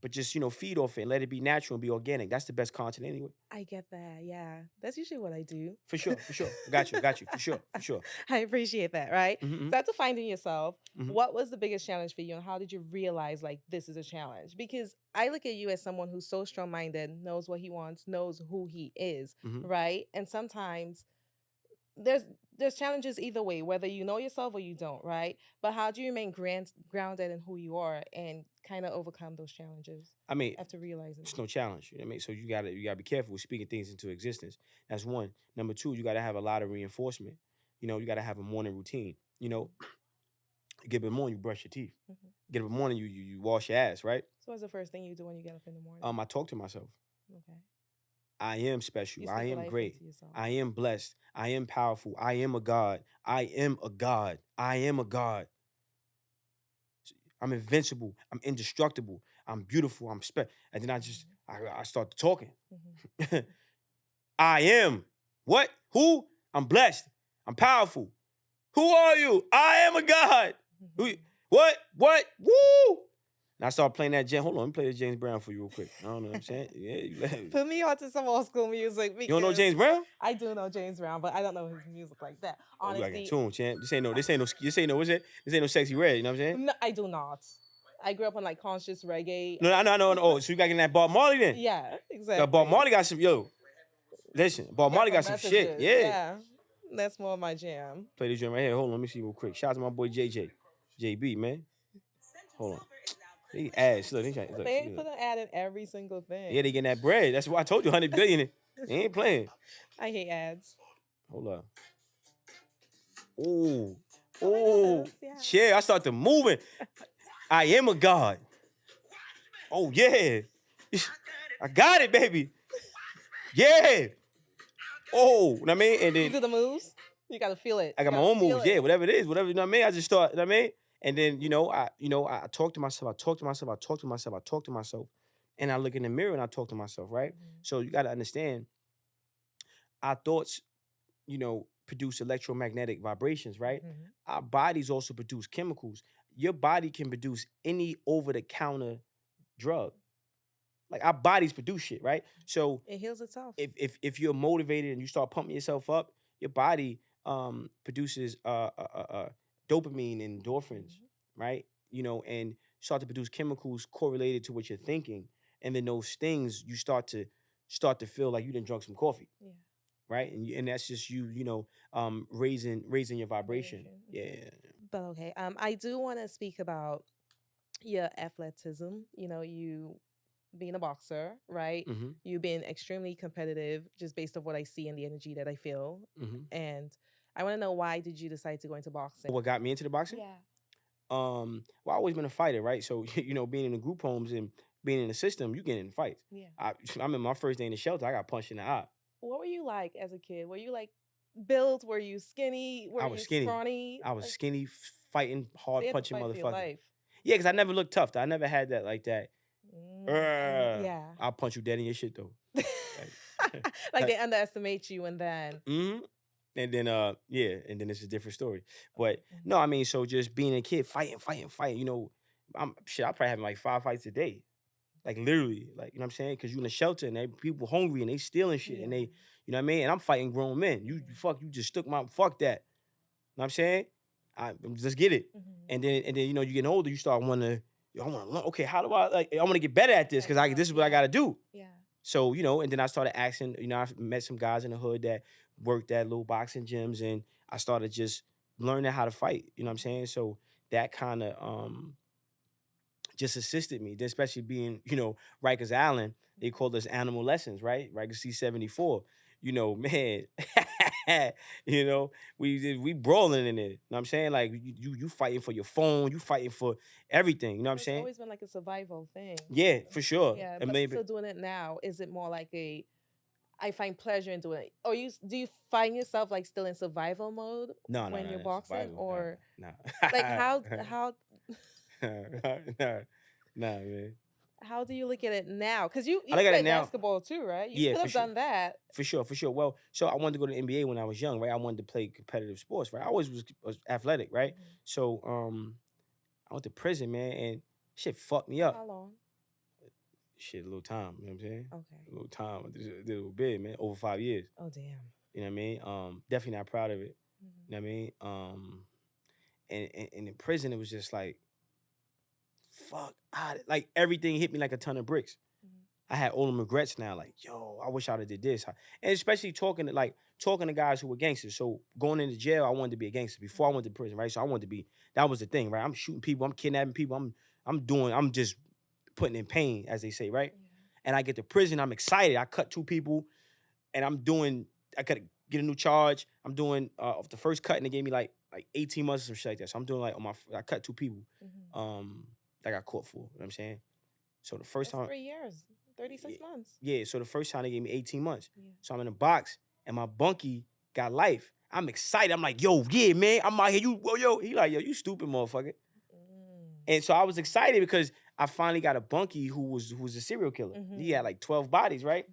But just feed off it and let it be natural and be organic. That's the best content anyway.
I get that. Yeah. That's usually what I do.
For sure, for sure. Got you. For sure, for sure.
I appreciate that, right?
Mm-hmm,
So after finding yourself,
mm-hmm,
what was the biggest challenge for you and how did you realize like this is a challenge? Because I look at you as someone who's so strong-minded, knows what he wants, knows who he is,
mm-hmm.
right? And sometimes there's there's challenges either way, whether you know yourself or you don't, right? But how do you remain grounded in who you are and kind of overcome those challenges
I mean,
after realizing
it's
them?
no challenge. You know what I mean? So you gotta be careful with speaking things into existence. That's one. Number two, you gotta have a lot of reinforcement. You gotta have a morning routine. Get up in the morning, you brush your teeth.
Mhm.
Get up in the morning, you wash your ass, right?
So what's the first thing you do when you get up in the morning?
I talk to myself.
Okay.
I am special.
You
I
speak
am
life
great.
into yourself.
I am blessed. I am powerful. I am a God. I am a God. I am a God. I'm invincible. I'm indestructible. I'm beautiful. I'm special. And then I start talking.
Mhm.
I am what? Who? I'm blessed. I'm powerful. Who are you? I am a God. Who?
Mhm.
What? What? Woo! And I start playing that James. Hold on, let me play the James Brown for you real quick. I don't know what I'm saying. Yeah, you
Put me onto some old school music
don't know
because
James Brown?
I do know James Brown, but I don't know his music like that.
Oh, you gotta get
Honestly,
tuned, champ. This ain't no, what's it? This ain't no sexy red, you know what I'm saying?
no, I do not. I grew up on like conscious reggae.
No, I know. Oh, so you gotta get in that Bob Marley then.
Yeah,
Bob
exactly.
Marley got some, listen, Bob
Got
Marley
some
got some shit.
messages.
Yeah.
Yeah, that's more my jam.
Play this joint right here. Hold on, let me see real quick. Shout out to my boy JJ. JB, man. Hold on. They ass. Look,
They ain't
look.
put an ad in every single thing.
Yeah, they getting that bread. That's why I told you 100 billion. They ain't playing.
I hate ads.
Hold up. Ooh.
Oh my
Ooh.
goodness, yeah.
Chair. I started moving. I am a God. Oh, yeah. I got it, baby. Yeah. Oh, you know what I mean? And
You
then
do the moves. You gotta feel it.
I
You
got my
gotta
own
feel
moves. Yeah,
it.
whatever it is, whatever, you know what I mean? I just start, you know what I mean? And then, I talk to myself, I talk to myself, I talk to myself, I talk to myself. And I look in the mirror and I talk to myself, right?
Mhm.
So you gotta understand our thoughts, produce electromagnetic vibrations, right?
Mhm.
Our bodies also produce chemicals. Your body can produce any over-the-counter drug. Like our bodies produce shit, right? So
It heals itself.
if you're motivated and you start pumping yourself up, your body produces dopamine and endorphins,
Mhm.
right? And start to produce chemicals correlated to what you're thinking, and then those things you start to feel like you done drunk some coffee,
Yeah.
right? And that's just raising your vibration.
Vibration.
Yeah.
But okay, I do want to speak about your athleticism. You being a boxer, right?
Mm-hmm.
You being extremely competitive, just based off what I see and the energy that I feel.
Mm-hmm.
And I want to know, why did you decide to go into boxing?
What got me into the boxing?
Yeah.
Well, I always been a fighter, right? So being in the group homes and being in the system, you get in fights.
Yeah.
I remember my first day in the shelter, I got punched in the eye.
What were you like as a kid? Were you like built? Were you skinny? Were
I was
you
skinny.
scrawny?
I was
Like,
skinny, fighting
so
hard,
you had to
punching
fight for your
motherfuckers.
life.
Yeah, because I never looked tough. I never had that like that.
Yeah.
I'll punch you dead in your shit though.
Like they underestimate you, and then
Mm-hmm. And then and then it's a different story. But
Mhm.
no, I mean, so just being a kid, fighting. I probably having like 5 fights a day. Like literally, like you know what I'm saying? Because you in a shelter and people hungry and they stealing shit and
Yeah.
they, you know what I mean? And I'm fighting grown men. You just stuck my fuck that. You know what I'm saying? Just get it.
Mhm.
And then you getting older, you start wanna, I wanna learn, okay, how do I wanna get better at this because this is what I gotta do.
Yeah.
So, and then I started asking, I met some guys in the hood that worked at little boxing gyms and I started just learning how to fight. You know what I'm saying? So that kind of just assisted me, especially being, Rikers Island. They called us animal lessons, right? Rikers C-74. Man, we brawling in it. You know what I'm saying? Like you fighting for your phone, you fighting for everything. You know what I'm
It's
saying?
always been like a survival thing.
Yeah, for sure.
Yeah,
And
but
maybe
still doing it now, is it more like I find pleasure in doing it? Or do you find yourself like still in survival mode
no,
when you're
that's
boxing?
survival.
Or
No.
like how
Nah, nah, man.
How do you look at it now? Because you
I
you
look at it
played
now.
basketball too, right? You
Yeah,
could
for
have
sure.
done that.
For sure, for sure. Well, so I wanted to go to the NBA when I was young, right? I wanted to play competitive sports, right? I always was athletic, right?
Mhm.
So I went to prison, man, and shit fucked me
For
up.
how long?
Shit, a little time, you know what I'm saying?
Okay.
A little time. I did a little bit, man, over 5 years.
Oh damn.
You know what I mean? Definitely not proud of it.
Mhm.
You know what I mean? And in prison, it was just like, fuck, like everything hit me like a ton of bricks.
Mhm.
I had all them regrets now. Like, yo, I wish I'd have did this. And especially talking to guys who were gangsters. So going into jail, I wanted to be a gangster before I went to prison, right? So I wanted to be. That was the thing, right? I'm shooting people. I'm kidnapping people. I'm just putting in pain, as they say, right?
Yeah.
And I get to prison. I'm excited. I cut 2 people, and I'm doing. I could get a new charge. I'm doing off the first cut, and they gave me like 18 months or some shit like that. So I'm doing like I cut 2 people,
Mhm.
that I got caught for. You know what I'm saying? So the first
That's
time.
3 years. 36 months.
Yeah, so the first time they gave me 18 months.
Yeah.
So I'm in a box and my bunkie got life. I'm excited. I'm like, yo, yeah, man. I'm out here. Yo. He like, yo, you stupid motherfucker.
Mm.
And so I was excited because I finally got a bunkie who was a serial killer. He had
Mhm.
like 12 bodies, right?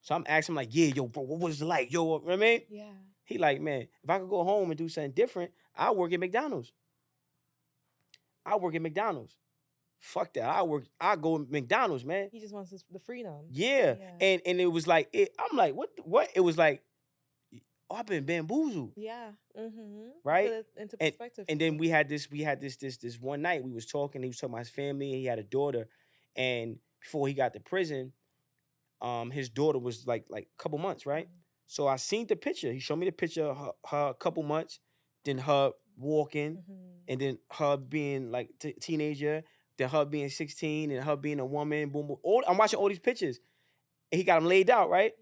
So I'm asking him like, yeah, yo, bro, what was it like? Yo, you know what I mean?
Yeah.
He like, man, if I could go home and do something different, I'll work at McDonald's. I'll work at McDonald's. Fuck that. I'll go at McDonald's, man.
He just wants the freedom.
Yeah.
Yeah.
And it was like, I'm like, what? It was like, oh, I've been bamboozled,
Yeah. Mm-hmm.
right?
Put it into
And
perspective
and
for
then
him.
we had this one night we was talking. He was talking about his family. And he had a daughter, and before he got to prison, his daughter was like a couple months, right? So I seen the picture. He showed me the picture of her a couple months, then her walking,
Mm-hmm.
and then her being like teenager, then her being 16, and her being a woman. Boom, boom. I'm watching all these pictures, and he got them laid out, right?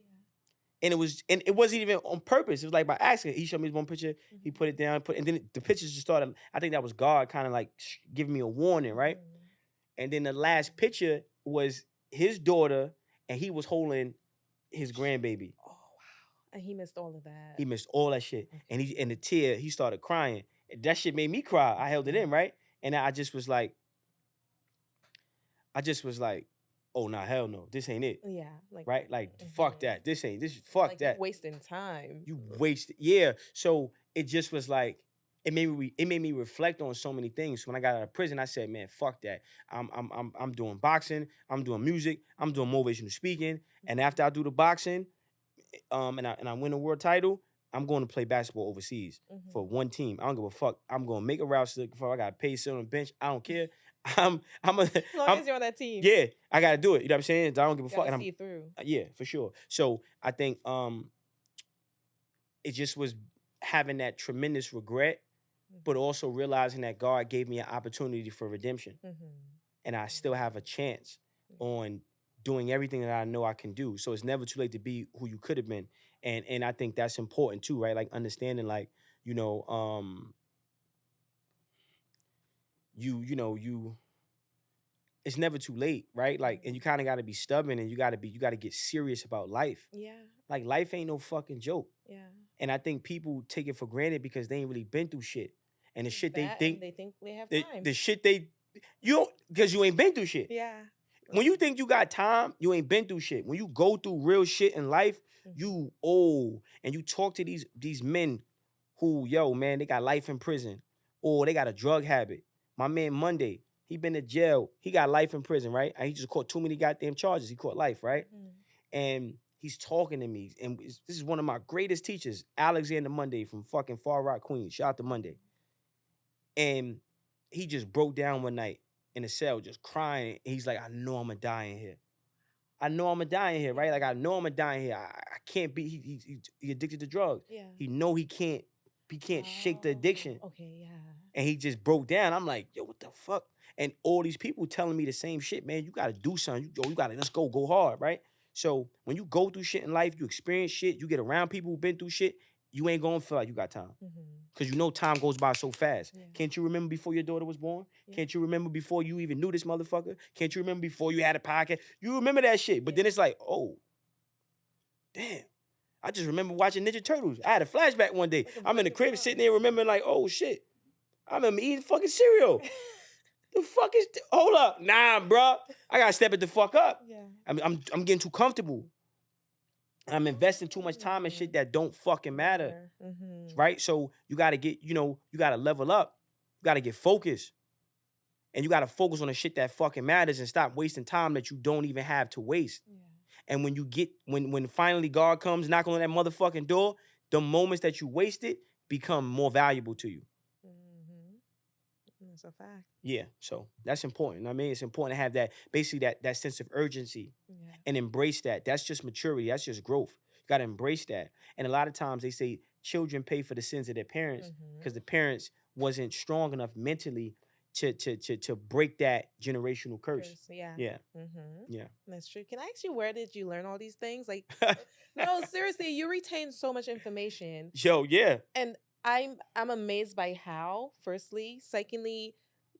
And it wasn't even on purpose. It was like by accident. He showed me this one picture. He put it down, and then the pictures just started. I think that was God kind of like giving me a warning, right?
Mhm.
And then the last picture was his daughter, and he was holding his grandbaby.
Oh wow. And he missed all of that.
He missed all that shit, and the tear, he started crying. And that shit made me cry. I held it in, right? And I just was like, oh nah, hell no, this ain't it.
Yeah. Like
Right? Like, fuck that. Fuck
like
that.
wasting time.
You wasted. Yeah. So it just was like it made me reflect on so many things. When I got out of prison, I said, man, fuck that. I'm doing boxing, I'm doing music, I'm doing motivational speaking. And after I do the boxing, and I win a world title, I'm going to play basketball overseas for one team. I don't give a fuck. I'm going to make a roster. Before I got to pay sit on the bench. I don't care. I'm a,
As long
I'm
as you're on that team.
yeah. I got to do it. You know what I'm saying? I don't give a fuck.
Gotta
And
see it through.
yeah, for sure. So I think it just was having that tremendous regret, but also realizing that God gave me an opportunity for redemption,
Mm-hmm.
and I still have a chance on doing everything that I know I can do. So it's never too late to be who you could have been, and I think that's important too, right? Like understanding, like you know, you it's never too late, right? Like, and you kind of got to be stubborn, and you got to get serious about life.
Yeah.
Like life ain't no fucking joke.
Yeah.
And I think people take it for granted because they ain't really been through shit. And the shit they
That
think,
and they think they have
the,
time.
the shit they, you don't, because you ain't been through shit.
Yeah.
When you think you got time, you ain't been through shit. When you go through real shit in life, you old. And you talk to these men who, yo, man, they got life in prison or they got a drug habit. My man Monday, he been to jail. He got life in prison, right? And he just caught too many goddamn charges. He caught life, right? And he's talking to me. And this is one of my greatest teachers, Alexander Monday from fucking Far Rock, Queens. Shout out to Monday. And he just broke down one night in a cell, just crying. He's like, I know I'm gonna die in here. I know I'm gonna die in here, right? Like I know I'm gonna die in here. I can't be. He addicted to drugs.
Yeah.
He know he can't. He can't shake the addiction.
Okay. Yeah.
And he just broke down. I'm like, yo, what the fuck? And all these people telling me the same shit, man. You gotta do something. You gotta let's go hard, right? So when you go through shit in life, you experience shit, you get around people who've been through shit, you ain't gonna feel like you got time. Because you know time goes by so fast.
Yeah.
Can't you remember before your daughter was born?
Yeah.
Can't you remember before you even knew this motherfucker? Can't you remember before you had a podcast? You remember that shit. But then it's like, oh, damn. I just remember watching Ninja Turtles. I had a flashback one day. I'm in the crib sitting there remembering like, oh shit. I remember eating fucking cereal. The fuck is? Hold up, nah, bro. I gotta step it the fuck up.
Yeah.
I'm getting too comfortable. I'm investing too much time in shit that don't fucking matter,
Mm-hmm.
right? So you gotta get, you gotta level up. You gotta get focused, and you gotta focus on the shit that fucking matters and stop wasting time that you don't even have to waste.
Yeah.
And when you get, when finally God comes knocking on that motherfucking door, the moments that you wasted become more valuable to you.
Mm-hmm. That's a fact.
Yeah, so that's important. I mean, it's important to have that, basically that sense of urgency
Yeah.
and embrace that. That's just maturity. That's just growth. You got to embrace that. And a lot of times they say children pay for the sins of their parents because
Mm-hmm.
the parents wasn't strong enough mentally to break that generational curse.
Chris, yeah.
Yeah,
Mm-hmm.
yeah.
That's true. Can I ask you, where did you learn all these things? Like, no, seriously, you retain so much information,
Yo, yeah.
and I'm amazed by how. Firstly, secondly,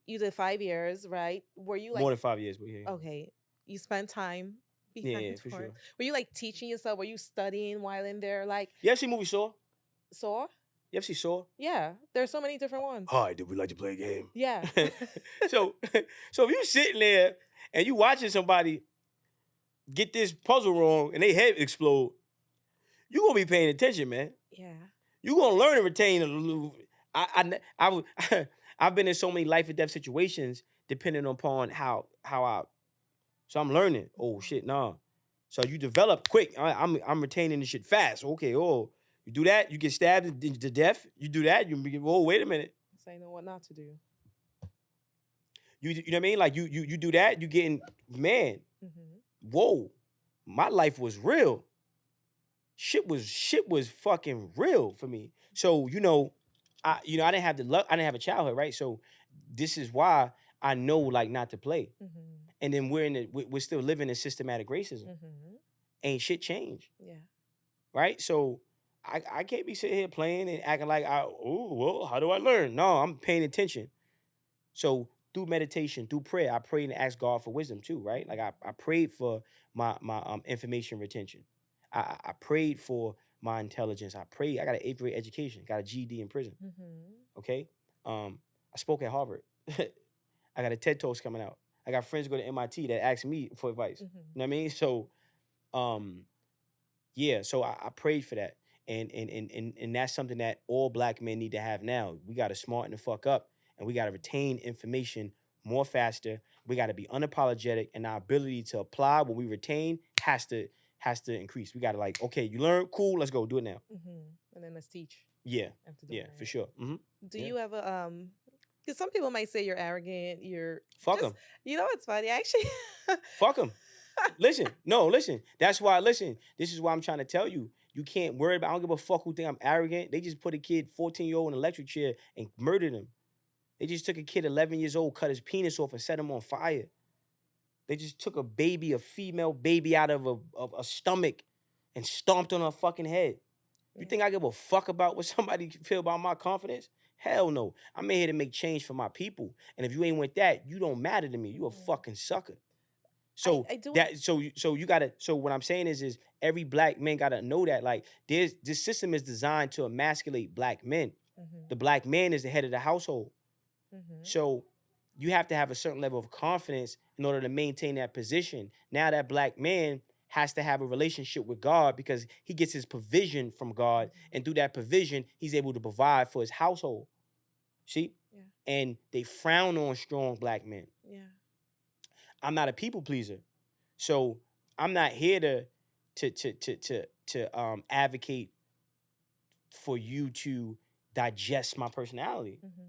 you did 5 years, right? Were you like,
More than 5 years, but yeah.
okay, you spent time
Yeah,
behind
for
doors.
sure.
Were you like teaching yourself? Were you studying while in there? Like,
You ever see movie Saw?
Saw?
You ever see Saw?
Yeah, there's so many different ones.
Hi, did we like to play a game?
Yeah.
so, so if you sitting there and you watching somebody get this puzzle wrong and they head explode, you gonna be paying attention, man.
Yeah.
You gonna learn and retain a little. I've been in so many life or death situations depending upon how I. So I'm learning. Oh shit, nah. So you develop quick. I'm retaining this shit fast. Okay, oh, you do that, you get stabbed to death. You do that, you be, oh, wait a minute.
So I know what not to do.
You know what I mean? Like you do that, you getting, man.
Mm-hmm.
Whoa, my life was real. Shit was fucking real for me. So I didn't have the luck. I didn't have a childhood, right? So this is why I know like not to play.
Mm-hmm.
And then we're still living in systematic racism.
Mm-hmm.
Ain't shit changed,
Yeah.
right? So I can't be sitting here playing and acting like how do I learn? No, I'm paying attention. So through meditation, through prayer, I prayed and asked God for wisdom too, right? Like I prayed for my information retention. I prayed for my intelligence. I prayed. I got an 8th grade education. Got a GED in prison.
Mm-hmm.
Okay. I spoke at Harvard. I got a TED Talks coming out. I got friends go to MIT that ask me for advice.
Mm-hmm.
You know what I mean? So, yeah. So I prayed for that, and that's something that all black men need to have now. We got to smarten the fuck up, and we got to retain information more faster. We got to be unapologetic, and our ability to apply what we retain has to increase. We got to like, okay, you learn, cool, let's go do it now.
Mm-hmm. And then let's teach.
Yeah,
After doing
yeah,
it.
for sure. Mm-hmm.
Do
Yeah.
you ever because some people might say you're arrogant, you're
Fuck
just,
them.
you know what's funny? Actually
Fuck them. Listen, no, listen. That's why, listen, this is why I'm trying to tell you. You can't worry about, I don't give a fuck who think I'm arrogant. They just put a kid, 14-year-old, in an electric chair and murdered him. They just took a kid, 11 years old, cut his penis off and set him on fire. They just took a baby, a female baby out of a stomach and stomped on her fucking head. You think I give a fuck about what somebody feel about my confidence? Hell no. I'm in here to make change for my people. And if you ain't with that, you don't matter to me. You a fucking sucker. So
I do
you gotta, so what I'm saying is every black man gotta know that, like, this system is designed to emasculate black men.
Mm-hmm.
The black man is the head of the household.
Mm-hmm.
So you have to have a certain level of confidence in order to maintain that position. Now that black man has to have a relationship with God because he gets his provision from God, and through that provision, he's able to provide for his household. See?
Yeah.
And they frown on strong black men.
Yeah.
I'm not a people pleaser. So I'm not here to advocate for you to digest my personality.
Mm-hmm.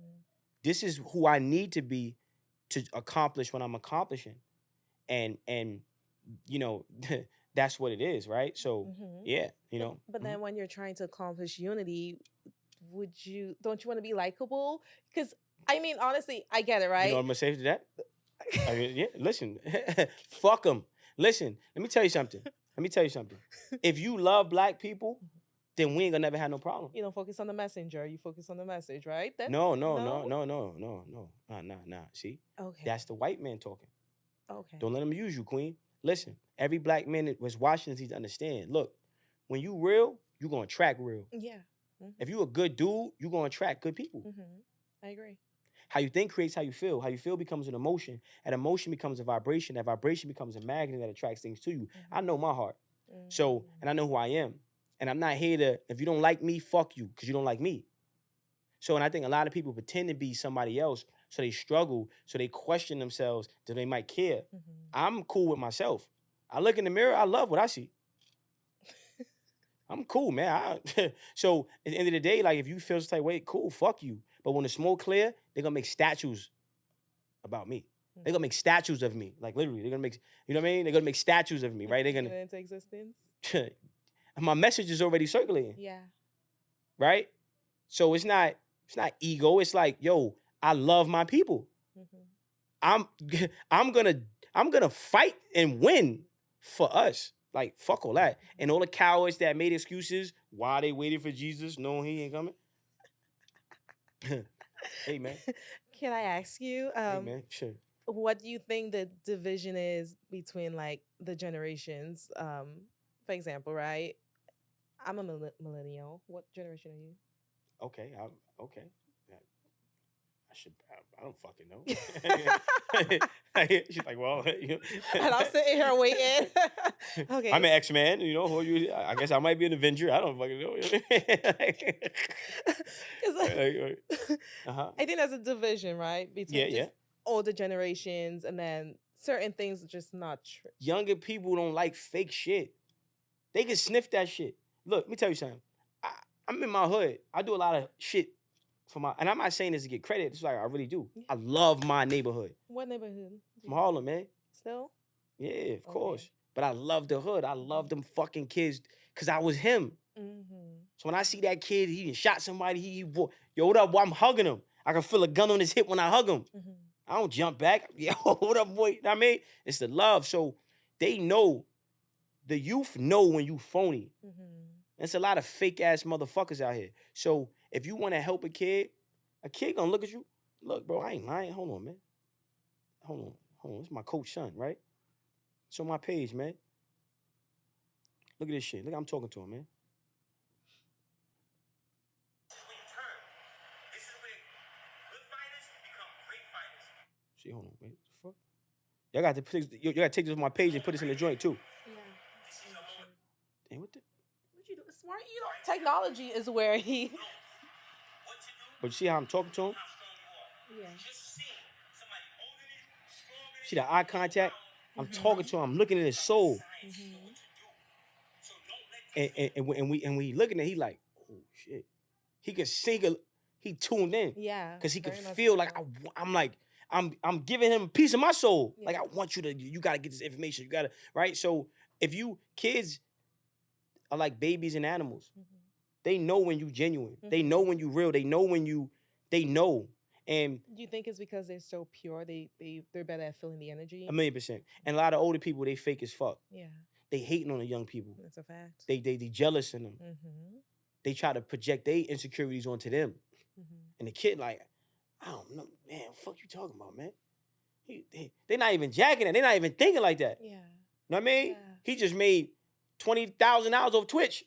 This is who I need to be to accomplish what I'm accomplishing. And that's what it is, right? So
Mm-hmm.
yeah,
But then when you're trying to accomplish unity, don't you want to be likable? Because I mean, honestly, I get it, right?
You know what I'm gonna say to that? I mean, yeah, listen, fuck them. Listen, let me tell you something. If you love black people, then we ain't gonna never have no problem.
You don't focus on the messenger. You focus on the message, right? Then
No. Nah. See?
Okay.
That's the white man talking.
Okay.
Don't let them use you, queen. Listen, every black man that was watching needs to understand. Look, when you real, you gonna attract real.
Yeah. Mm-hmm.
If you a good dude, you gonna attract good people.
Mm-hmm. I agree.
How you think creates how you feel. How you feel becomes an emotion. That emotion becomes a vibration. That vibration becomes a magnet that attracts things to you. I know my heart. So, and I know who I am. And I'm not here to, if you don't like me, fuck you, because you don't like me. So, and I think a lot of people pretend to be somebody else, so they struggle, so they question themselves, that they might care. I'm cool with myself. I look in the mirror, I love what I see. I'm cool, man. So at the end of the day, like if you feel some type of way, cool, fuck you. But when the smoke clear, they're gonna make statues about me. They're gonna make statues of me. Like literally, they're gonna make, you know what I mean? They're gonna make statues of me, right? They're
Get
gonna
it into existence.
my message is already circulating.
Yeah.
Right? So it's not ego. It's like, yo, I love my people. I'm I'm gonna fight and win for us. Like, fuck all that. And all the cowards that made excuses why they waited for Jesus, knowing he ain't coming. Hey man.
Can I ask you,
Hey man, sure.
what do you think the division is between like the generations? For example, right? I'm a millennial. What generation are you?
Okay, okay. I don't fucking know. She's like, well,
And I'm sitting here waiting. Okay.
I'm an X-Man, you know. Who you? I guess I might be an Avenger. I don't fucking know.
'Cause I think there's a division, right? Between
Yeah.
just older generations and then certain things are just not true.
Younger people don't like fake shit. They can sniff that shit. Look, let me tell you something. I'm in my hood. I do a lot of shit for my, and I'm not saying this to get credit. It's like I really do.
Yeah.
I love my neighborhood.
What neighborhood?
From Harlem, man.
Still?
Yeah, of course. But I love the hood. I love them fucking kids because I was him. So when I see that kid, he shot somebody. Yo, what up? Boy, I'm hugging him. I can feel a gun on his hip when I hug him. I don't jump back. Yo, what up, boy? You know what I mean? It's the love. So they know, the youth know when you phony. There's a lot of fake ass motherfuckers out here. So if you want to help a kid gonna look at you. Look, bro, I ain't lying. Hold on, man. Hold on. It's my coach son, right? It's on my page, man. Look at this shit. Look, I'm talking to him, man. See, hold on, wait, the fuck? Y'all got to you gotta take this on my page and put this in the joint too.
Yeah.
Damn, what the?
What you do? Smart, you know, technology is where he.
But you see how I'm talking to him?
Yeah.
See the eye contact? I'm talking to him. I'm looking at his soul. And we looking at, he like, oh shit. He could sing, he tuned in.
Yeah.
Because he could feel like I'm giving him a piece of my soul.
Yeah.
Like, I want you gotta get this information. You gotta, right? So if kids are like babies and animals. They know when you genuine. They know when you real. They know they know. And
do you think it's because they're so pure? They're better at feeling the energy?
1,000,000%. And a lot of older people, they fake as fuck.
Yeah.
They hating on the young people.
That's a fact.
They jealous in them. They try to project their insecurities onto them. And the kid like, I don't know, man, what you talking about, man? They're not even jacking it. They're not even thinking like that.
Yeah.
Know what I mean?
Yeah.
He just made $20,000 off Twitch.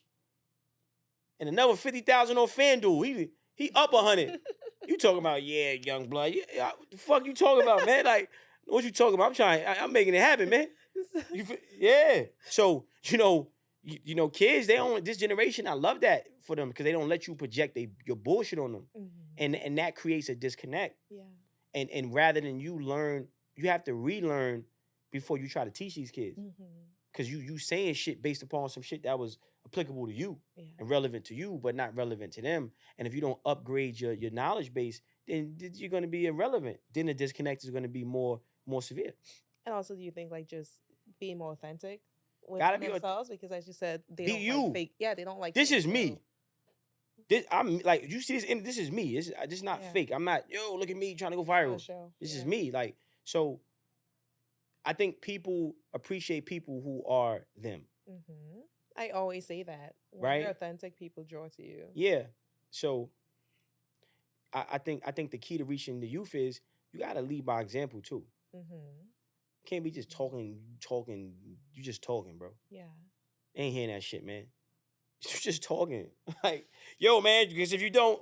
And another 50,000 on FanDuel. He up 100. You talking about, yeah, young blood. Yeah, what the fuck you talking about, man? Like, what you talking about? I'm making it happen, man. Yeah. So, you know, kids, this generation, I love that for them because they don't let you project your bullshit on them. And that creates a disconnect.
Yeah.
And rather than you learn, you have to relearn before you try to teach these kids. Because you saying shit based upon some shit that was applicable to you and relevant to you, but not relevant to them. And if you don't upgrade your knowledge base, then you're going to be irrelevant. Then the disconnect is going to be more severe.
And also, do you think like just being more authentic with
Gotta be
themselves? Because as you said, they
be
don't
you.
like fake. Yeah, they don't like.
This
fake
is me. I'm like, you see this? This is me. This is not fake. I'm not. Yo, look at me trying to go viral. This is me. Like, so. I think people appreciate people who are them.
I always say that. When
right?
you're authentic, people draw to you.
Yeah. So I think the key to reaching the youth is you gotta lead by example too. Can't be just talking, you just talking, bro.
Yeah.
Ain't hearing that shit, man. You just talking. Like, yo, man, because if you don't,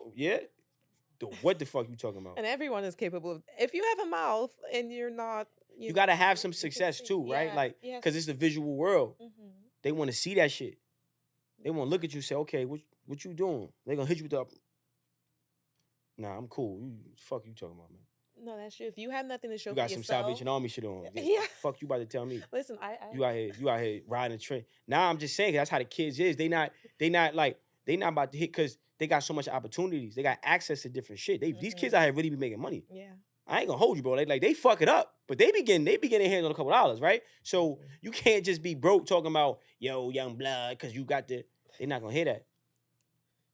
What the fuck you talking about?
And everyone is capable of. If you have a mouth and you're not,
You gotta have some
you can
success
speak.
too, right?
Yeah.
Like,
Yes.
cause it's the visual world.
Mm-hmm.
They want to see that shit. They want to look at you and say, okay, what you doing? They gonna hit you with the, nah, I'm cool. Fuck you talking about, man.
No, that's true. If you have nothing to show
You
for
got some
yourself,
Salvation Army shit on.
yeah.
Fuck you about to tell me.
Listen,
You out here riding a train. Now I'm just saying that's how the kids is. They not like they not about to hit because they got so much opportunities. They got access to different shit. These kids out here really be making money.
Yeah.
I ain't gonna hold you, bro. They fuck it up, but they be getting their hands on a couple dollars, right? So you can't just be broke talking about yo young blood because you got the. They not gonna hear that.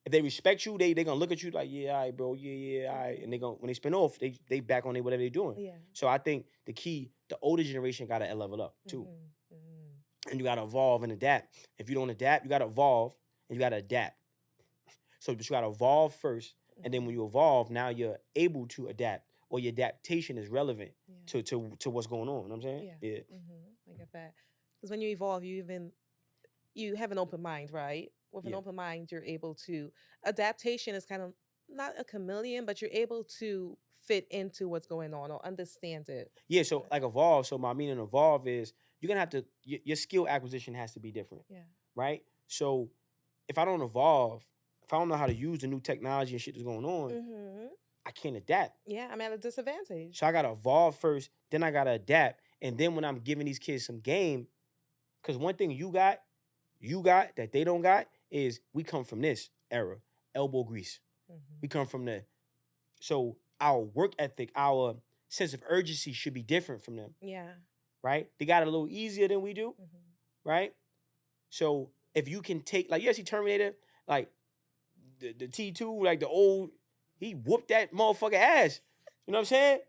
If they respect you, they gonna look at you like, yeah, all right, bro, yeah, all right. And they gonna when they spin off, they back on whatever they doing.
Yeah.
So I think the key, the older generation gotta level up too.
Mm-hmm.
And you gotta evolve and adapt. If you don't adapt, you gotta evolve and you gotta adapt. So but you gotta evolve first, and then when you evolve, now you're able to adapt, or your adaptation is relevant to what's going on. You know what I'm saying? Yeah.
I get that. Because when you evolve, you have an open mind, right? With an open mind, you're able to. Adaptation is kind of not a chameleon, but you're able to fit into what's going on or understand it.
Yeah. So like evolve. So my meaning evolve is you're gonna have to your skill acquisition has to be different.
Yeah.
Right. So if I don't evolve, if I don't know how to use the new technology and shit that's going on, I can't adapt.
Yeah, I'm at a disadvantage.
So I gotta evolve first, then I gotta adapt, and then when I'm giving these kids some game, because one thing you got that they don't got is we come from this era, elbow grease. We come from there. So our work ethic, our sense of urgency should be different from them.
Yeah.
Right? They got it a little easier than we do. Right? So if you can take, like, you see Terminator, like the T2, like the old, he whooped that motherfucker ass. You know what I'm saying?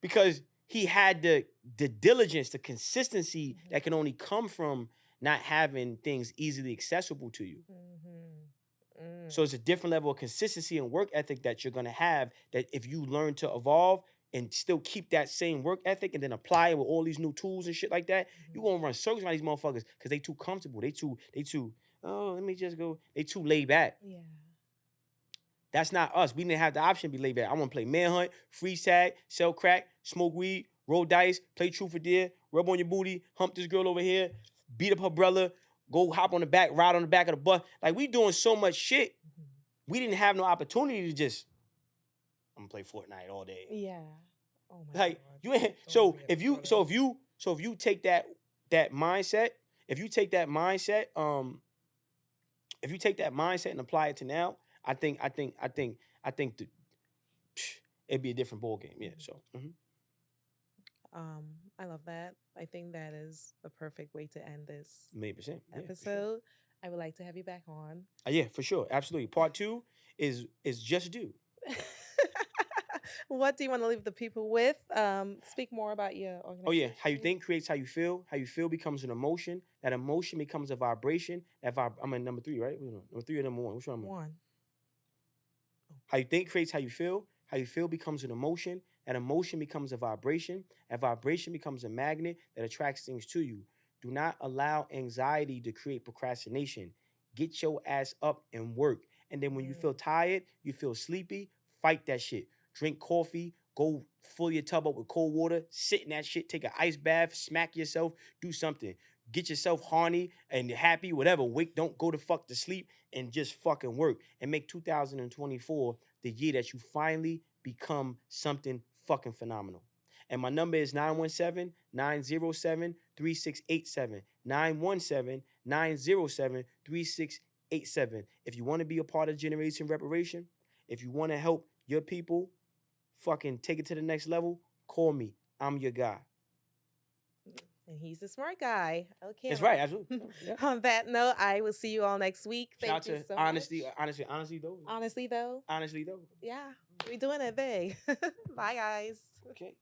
Because he had the diligence, the consistency that can only come from not having things easily accessible to you. So it's a different level of consistency and work ethic that you're gonna have, that if you learn to evolve and still keep that same work ethic and then apply it with all these new tools and shit like that, you gonna run circles around these motherfuckers because they too comfortable. They too, oh, let me just go. They too laid back.
Yeah.
That's not us. We didn't have the option to be laid back. I want to play manhunt, freeze tag, sell crack, smoke weed, roll dice, play truth or dare, rub on your booty, hump this girl over here, beat up her brother, go hop on the back, ride on the back of the bus. Like, we doing so much shit. We didn't have no opportunity to just, I'm gonna play Fortnite all day.
Yeah. Oh my
like
God.
you ain't so if you take that mindset, if you take that mindset and apply it to now, I think the, it'd be a different ball game. Yeah. So
I love that. I think that is a perfect way to end this
100%.
episode. I would like to have you back on.
Yeah, for sure. Absolutely. Part 2 is just due.
What do you want to leave the people with? Speak more about your organization.
Oh yeah, how you think creates how you feel. How you feel becomes an emotion. That emotion becomes a vibration. I'm in number 3, right? Number 3 or number 1? Which one?
1.
How you think creates how you feel. How you feel becomes an emotion. That emotion becomes a vibration. That vibration becomes a magnet that attracts things to you. Do not allow anxiety to create procrastination. Get your ass up and work. And then when you feel tired, you feel sleepy, fight that shit. Drink coffee, go fill your tub up with cold water, sit in that shit, take an ice bath, smack yourself, do something. Get yourself horny and happy, whatever. Wake, don't go to fuck to sleep and just fucking work. And make 2024 the year that you finally become something fucking phenomenal. And my number is 917-907-3687. 917-907-3687. If you want to be a part of Generation Reparation, if you want to help your people fucking take it to the next level, call me. I'm your guy.
And he's the smart guy. Okay.
That's right, absolutely. Yeah.
On that note, I will see you all next week.
Shout
Thank you
to
so
honestly,
much.
honestly though.
Honestly though.
Honestly though.
Yeah, we're doing it big. Bye, guys.
Okay.